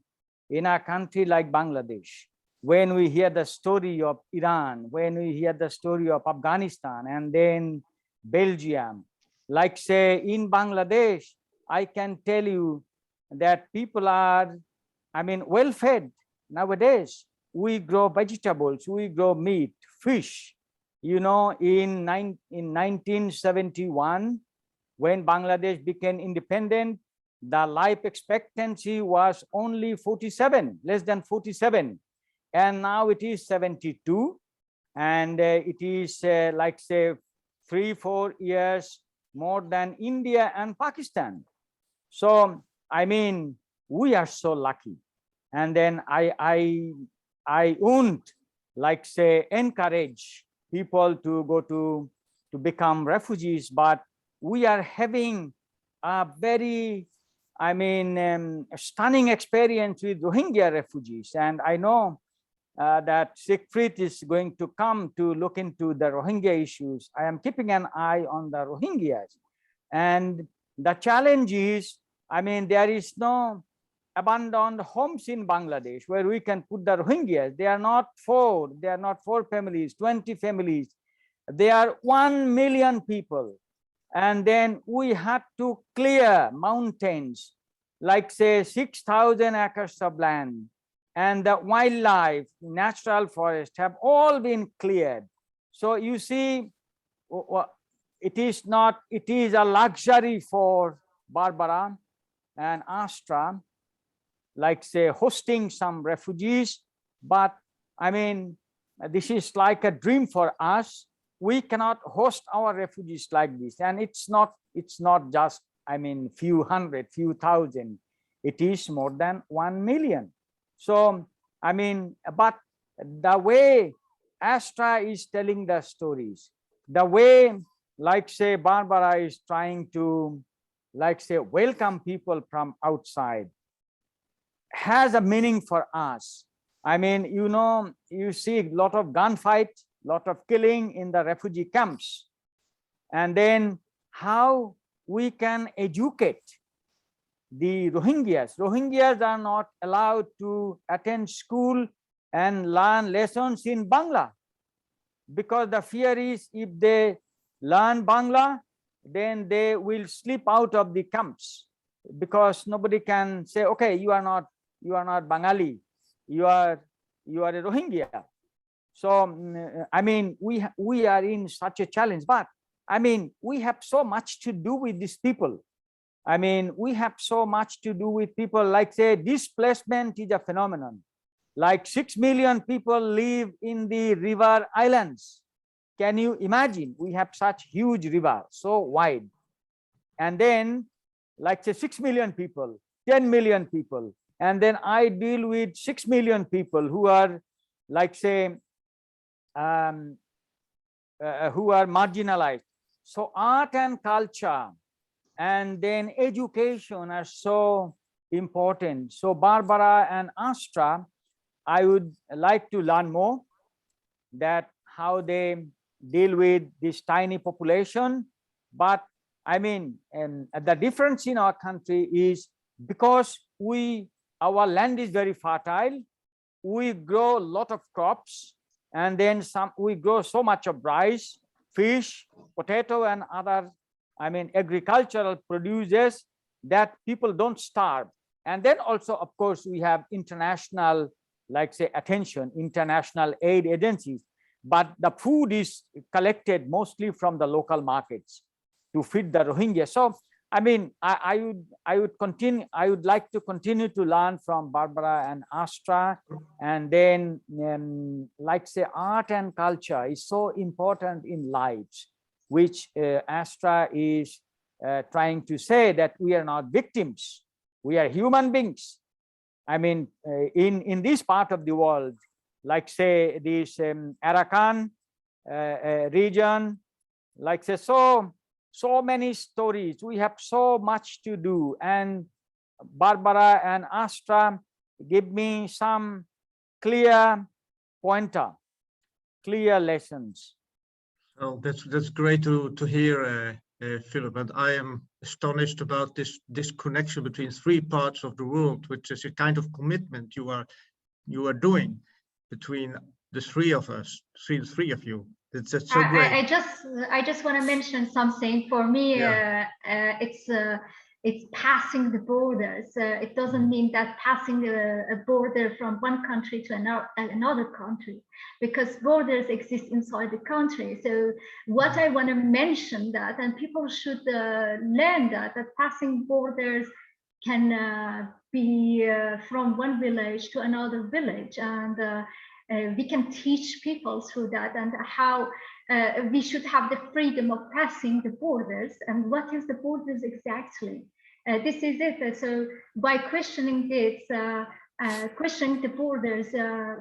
in a country like Bangladesh. When we hear the story of Iran, when we hear the story of Afghanistan, and then Belgium, like say in Bangladesh, I can tell you that people are, I mean, well fed nowadays. We grow vegetables, we grow meat, fish. You know, in 1971, when Bangladesh became independent, the life expectancy was only 47, less than 47. And now it is 72. And it is like say 3-4 years more than India and Pakistan. So, I mean, we are so lucky. And then I won't like say encourage people to go to become refugees, but we are having a very, I mean, stunning experience with Rohingya refugees. And I know that Sigfried is going to come to look into the Rohingya issues. I am keeping an eye on the Rohingyas. And the challenge is, I mean, there is no abandoned homes in Bangladesh where we can put the Rohingyas. They are not 4 families, 20 families. They are 1 million people. And then we had to clear mountains, like say 6,000 acres of land, and the wildlife, natural forest have all been cleared. So you see, it is a luxury for Barbara and Astra, like say hosting some refugees, but I mean, this is like a dream for us. We cannot host our refugees like this, and it's not just, I mean, few hundred, few thousand. It is more than 1 million. So I mean, but the way Astra is telling the stories, the way like say Barbara is trying to like say welcome people from outside, has a meaning for us. I mean, you know, you see a lot of gunfight, lot of killing in the refugee camps. And then how we can educate the Rohingyas. Rohingyas are not allowed to attend school and learn lessons in Bangla, because the fear is if they learn Bangla, then they will slip out of the camps, because nobody can say, okay, you are not Bengali, you are a Rohingya. So I mean, we are in such a challenge, but I mean, we have so much to do with these people. I mean, we have so much to do with people, like say displacement is a phenomenon. Like 6 million people live in the river islands. Can you imagine? We have such huge river, so wide. And then like say 6 million people, 10 million people. And then I deal with 6 million people who are like say, who are marginalized. So art and culture and then education are so important. So Barbara and Astra, I would like to learn more that how they deal with this tiny population. But I mean, the difference in our country is because our land is very fertile, we grow a lot of crops, and then we grow so much of rice, fish, potato, and other, I mean, agricultural produces that people don't starve. And then also, of course, we have international, like say attention, international aid agencies, but the food is collected mostly from the local markets to feed the Rohingya. So I mean, I would like to continue to learn from Barbara and Astra, and then like say art and culture is so important in lives, which Astra is trying to say that we are not victims, we are human beings. I mean, in this part of the world, like say this Arakan region, like say so many stories, we have so much to do, and Barbara and Astra give me some clear pointer, clear lessons. Oh, that's great to hear, Philip. And I am astonished about this connection between three parts of the world, which is a kind of commitment you are doing between the three of us, the three of you. That's so great. I just want to mention something. For me, Yeah. it's passing the borders. It doesn't mean that passing a border from one country to another country, because borders exist inside the country. So what I want to mention that, and people should learn that passing borders can be from one village to another village, and we can teach people through that, and how we should have the freedom of passing the borders. And what is the borders exactly? This is it. So by questioning this, questioning the borders,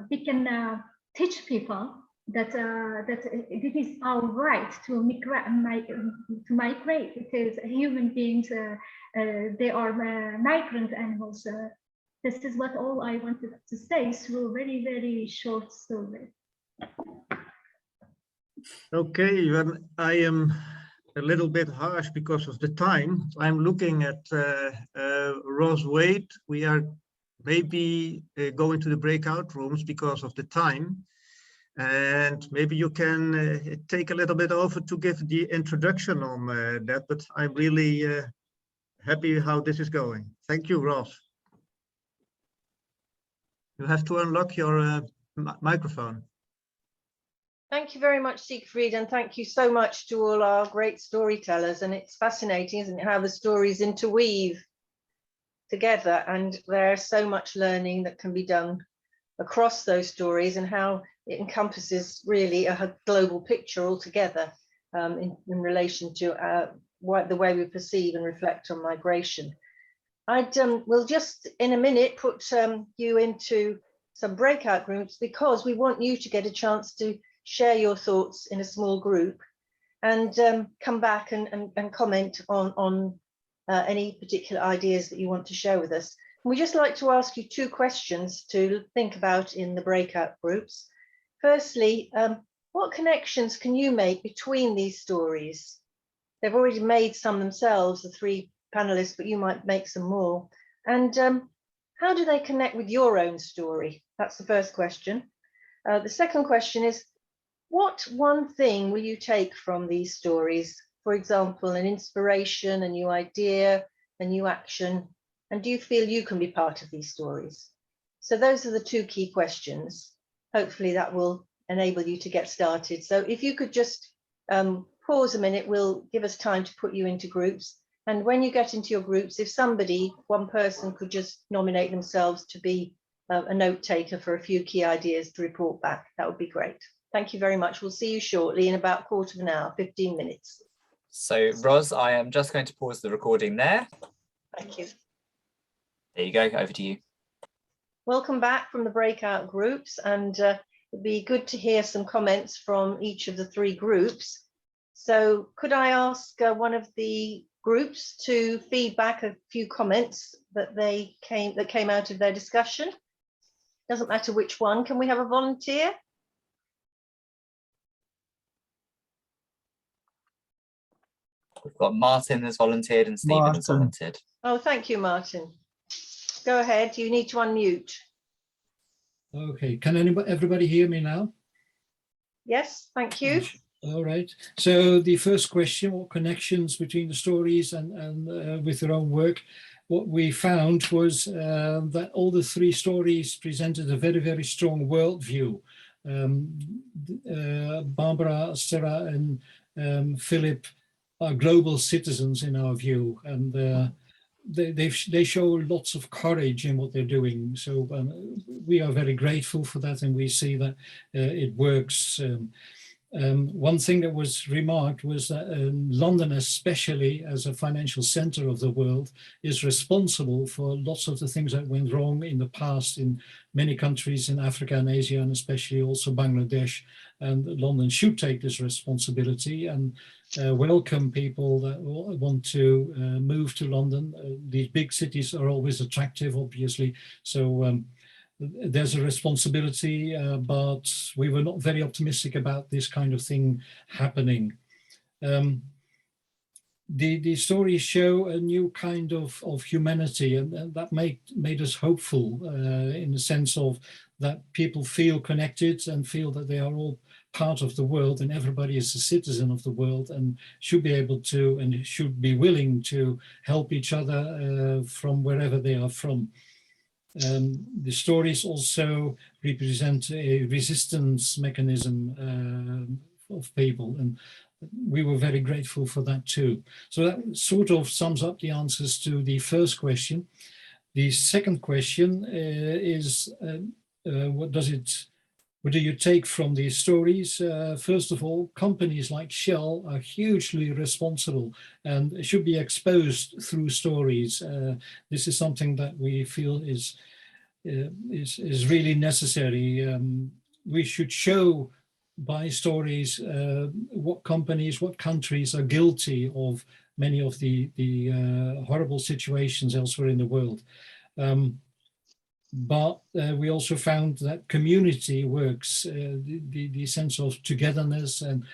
we can teach people that it is our right to migrate, because human beings, they are migrant animals. This is what all I wanted to say through a very, very short story. Okay, well, I am a little bit harsh because of the time. I'm looking at Ross Wade. We are maybe going to the breakout rooms because of the time. And maybe you can take a little bit over to give the introduction on that, but I'm really happy how this is going. Thank you, Ross. You have to unlock your microphone. Thank you very much, Sigfried, and thank you so much to all our great storytellers. And it's fascinating, isn't it, how the stories interweave together, and there's so much learning that can be done across those stories, and how it encompasses really a global picture altogether in relation to the way we perceive and reflect on migration. We'll just in a minute put you into some breakout groups, because we want you to get a chance to share your thoughts in a small group, and come back and comment on any particular ideas that you want to share with us. And we'd just like to ask you two questions to think about in the breakout groups. Firstly, what connections can you make between these stories? they've already made some themselves, the three panelists, but you might make some more. And how do they connect with your own story? That's the first question. The second question is, what one thing will you take from these stories? For example, an inspiration, a new idea, a new action, and do you feel you can be part of these stories? So those are the two key questions. Hopefully that will enable you to get started. So if you could just pause a minute, will give us time to put you into groups. And when you get into your groups, if somebody, one person could just nominate themselves to be a note taker for a few key ideas to report back, that would be great. Thank you very much. We'll see you shortly in about a quarter of an hour, 15 minutes. So Ros, I am just going to pause the recording there. Thank you. There you go, over to you. Welcome back from the breakout groups, and it'd be good to hear some comments from each of the three groups. So could I ask one of the groups to feed back a few comments that came out of their discussion? Doesn't matter which one. Can we have a volunteer? We've got Martin has volunteered and Stephen has volunteered. Oh, thank you, Martin. Go ahead, you need to unmute. Okay, can everybody hear me now? Yes, thank you. All right, so the first question, what connections between the stories and with their own work? What we found was that all the three stories presented a very, very strong worldview. Barbara, Sarah and Philip are global citizens in our view, and they show lots of courage in what they're doing. So we are very grateful for that, and we see that it works. One thing that was remarked was that London, especially as a financial center of the world, is responsible for lots of the things that went wrong in the past in many countries in Africa and Asia, and especially also Bangladesh. And London should take this responsibility and welcome people that want to move to London. These big cities are always attractive, obviously. So there's a responsibility, but we were not very optimistic about this kind of thing happening. The stories show a new kind of humanity, and that made us hopeful in the sense of that people feel connected and feel that they are all part of the world, and everybody is a citizen of the world and should be able to and should be willing to help each other from wherever they are from. The stories also represent a resistance mechanism of people, and we were very grateful for that too. So that sort of sums up the answers to the first question. The second question is, what do you take from these stories? First of all, companies like Shell are hugely responsible and should be exposed through stories. This is something that we feel is really necessary. We should show by stories what companies, what countries are guilty of many of the horrible situations elsewhere in the world. But we also found that community works, the sense of togetherness, and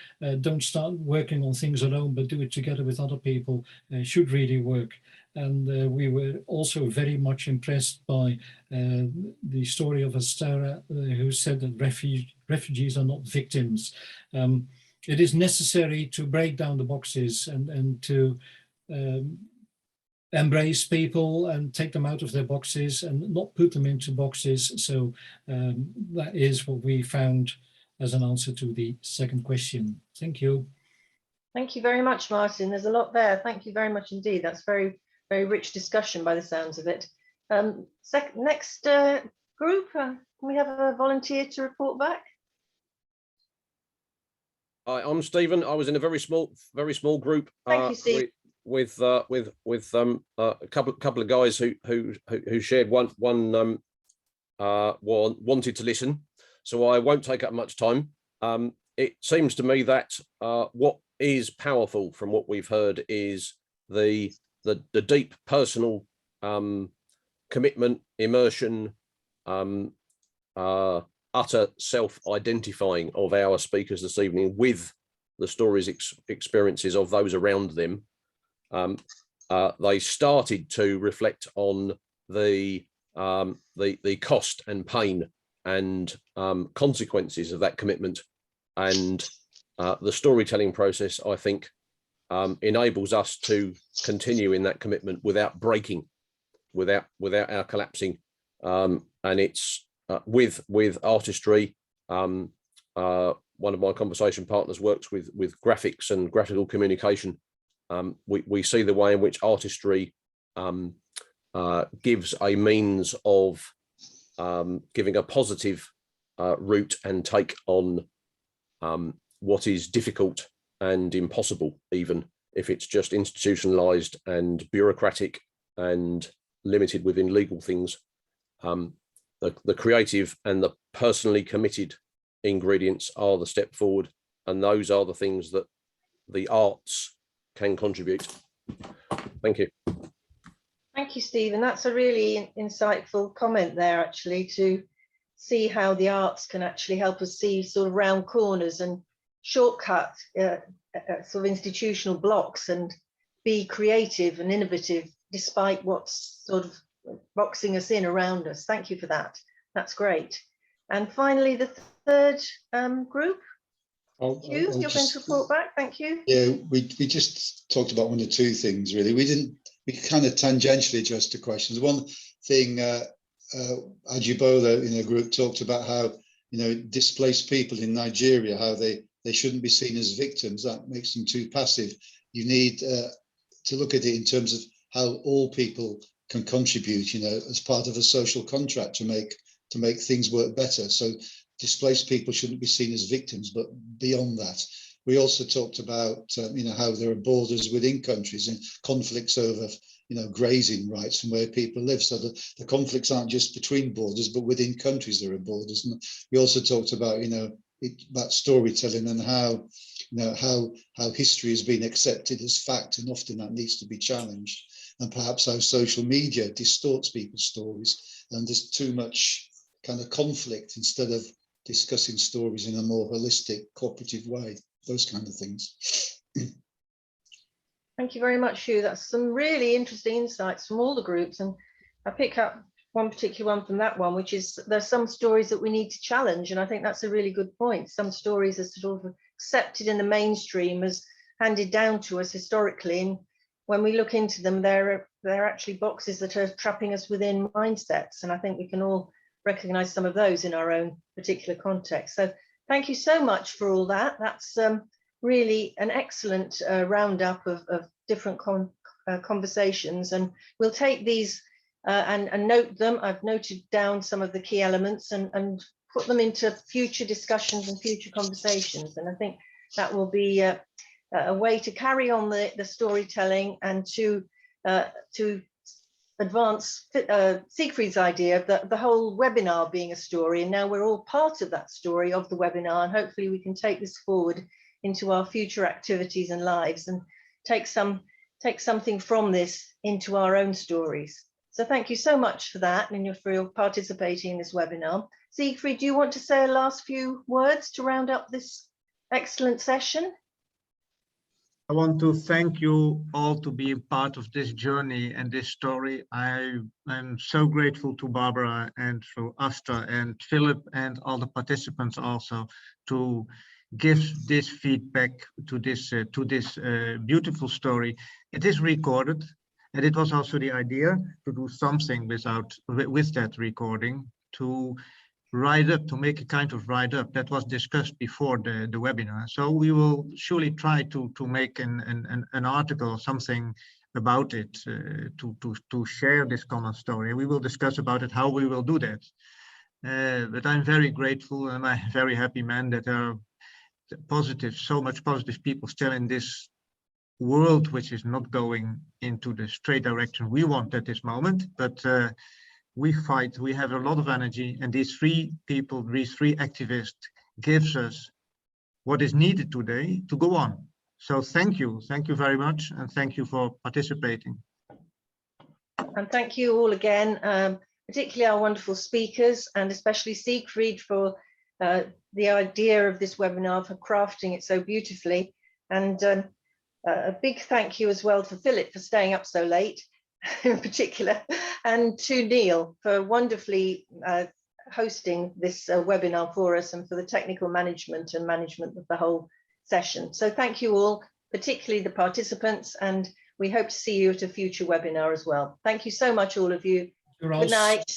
don't start working on things alone, but do it together with other people should really work. And we were also very much impressed by the story of Astara, who said that refugees are not victims. It is necessary to break down the boxes and to embrace people and take them out of their boxes and not put them into boxes. So that is what we found as an answer to the second question. Thank you. Thank you very much, Martin. There's a lot there. Thank you very much indeed. That's very, very rich discussion by the sounds of it. Next group, can we have a volunteer to report back? Hi, I'm Stephen. I was in a very small group. Thank you, Steve. With a couple of guys who shared one wanted to listen, so I won't take up much time. It seems to me that what is powerful from what we've heard is the deep personal commitment, immersion, utter self-identifying of our speakers this evening with the stories, experiences of those around them, they started to reflect on the cost and pain and consequences of that commitment. And the storytelling process, I think, enables us to continue in that commitment without breaking, without our collapsing. And it's with artistry. One of my conversation partners works with graphics and graphical communication. We see the way in which artistry gives a means of giving a positive route and take on what is difficult and impossible, even if it's just institutionalized and bureaucratic and limited within legal things. The creative and the personally committed ingredients are the step forward, and those are the things that the arts can contribute. Thank you. Thank you, Stephen. That's a really insightful comment there, actually, to see how the arts can actually help us see sort of round corners and shortcut sort of institutional blocks and be creative and innovative despite what's sort of boxing us in around us. Thank you for that. That's great. And finally, the third group. Hugh, you're going to report back. Thank you. Yeah, we just talked about one or two things, really. We kind of tangentially addressed the questions. One thing, Ajibola in a group talked about how, displaced people in Nigeria, how they shouldn't be seen as victims. That makes them too passive. You need to look at it in terms of how all people can contribute, as part of a social contract to make things work better. So displaced people shouldn't be seen as victims, but beyond that. We also talked about, how there are borders within countries and conflicts over, grazing rights and where people live. So the conflicts aren't just between borders, but within countries there are borders. And we also talked about, about storytelling and how, how history has been accepted as fact, and often that needs to be challenged. And perhaps how social media distorts people's stories, and there's too much kind of conflict instead of discussing stories in a more holistic, cooperative way. Those kind of things. Thank you very much, Hugh. That's some really interesting insights from all the groups. And I pick up one particular one from that one, which is there's some stories that we need to challenge. And I think that's a really good point. Some stories are sort of accepted in the mainstream as handed down to us historically. And when we look into them, they're actually boxes that are trapping us within mindsets. And I think we can all recognize some of those in our own particular context. So thank you so much for all that. That's really an excellent roundup of different conversations, and we'll take these and note them. I've noted down some of the key elements and put them into future discussions and future conversations. And I think that will be a way to carry on the storytelling and to advance Sigfried's idea of the whole webinar being a story. And now we're all part of that story of the webinar, and hopefully we can take this forward into our future activities and lives and take something from this into our own stories. So thank you so much for that, and for your participating in this webinar. Sigfried, do you want to say a last few words to round up this excellent session? I want to thank you all to be part of this journey and this story. I'm so grateful to Barbara and to Asta and Philip and all the participants also to give this feedback to this beautiful story. It is recorded, and it was also the idea to do something with that recording, to write up, to make a kind of write up that was discussed before the webinar. So we will surely try to make an article or something about it, to share this common story. We will discuss about it, how we will do that. But I'm very grateful, and I'm a very happy man that there are so much positive people still in this world, which is not going into the straight direction we want at this moment. But we fight, we have a lot of energy, and these three people, these three activists, gives us what is needed today to go on. So thank you very much, and thank you for participating. And thank you all again, particularly our wonderful speakers, and especially Sigfried for the idea of this webinar, for crafting it so beautifully. And a big thank you as well to Philip for staying up so late in particular, and to Neil for wonderfully hosting this webinar for us, and for the technical management and management of the whole session. So thank you all, particularly the participants, and we hope to see you at a future webinar as well. Thank you so much, all of you. Good night.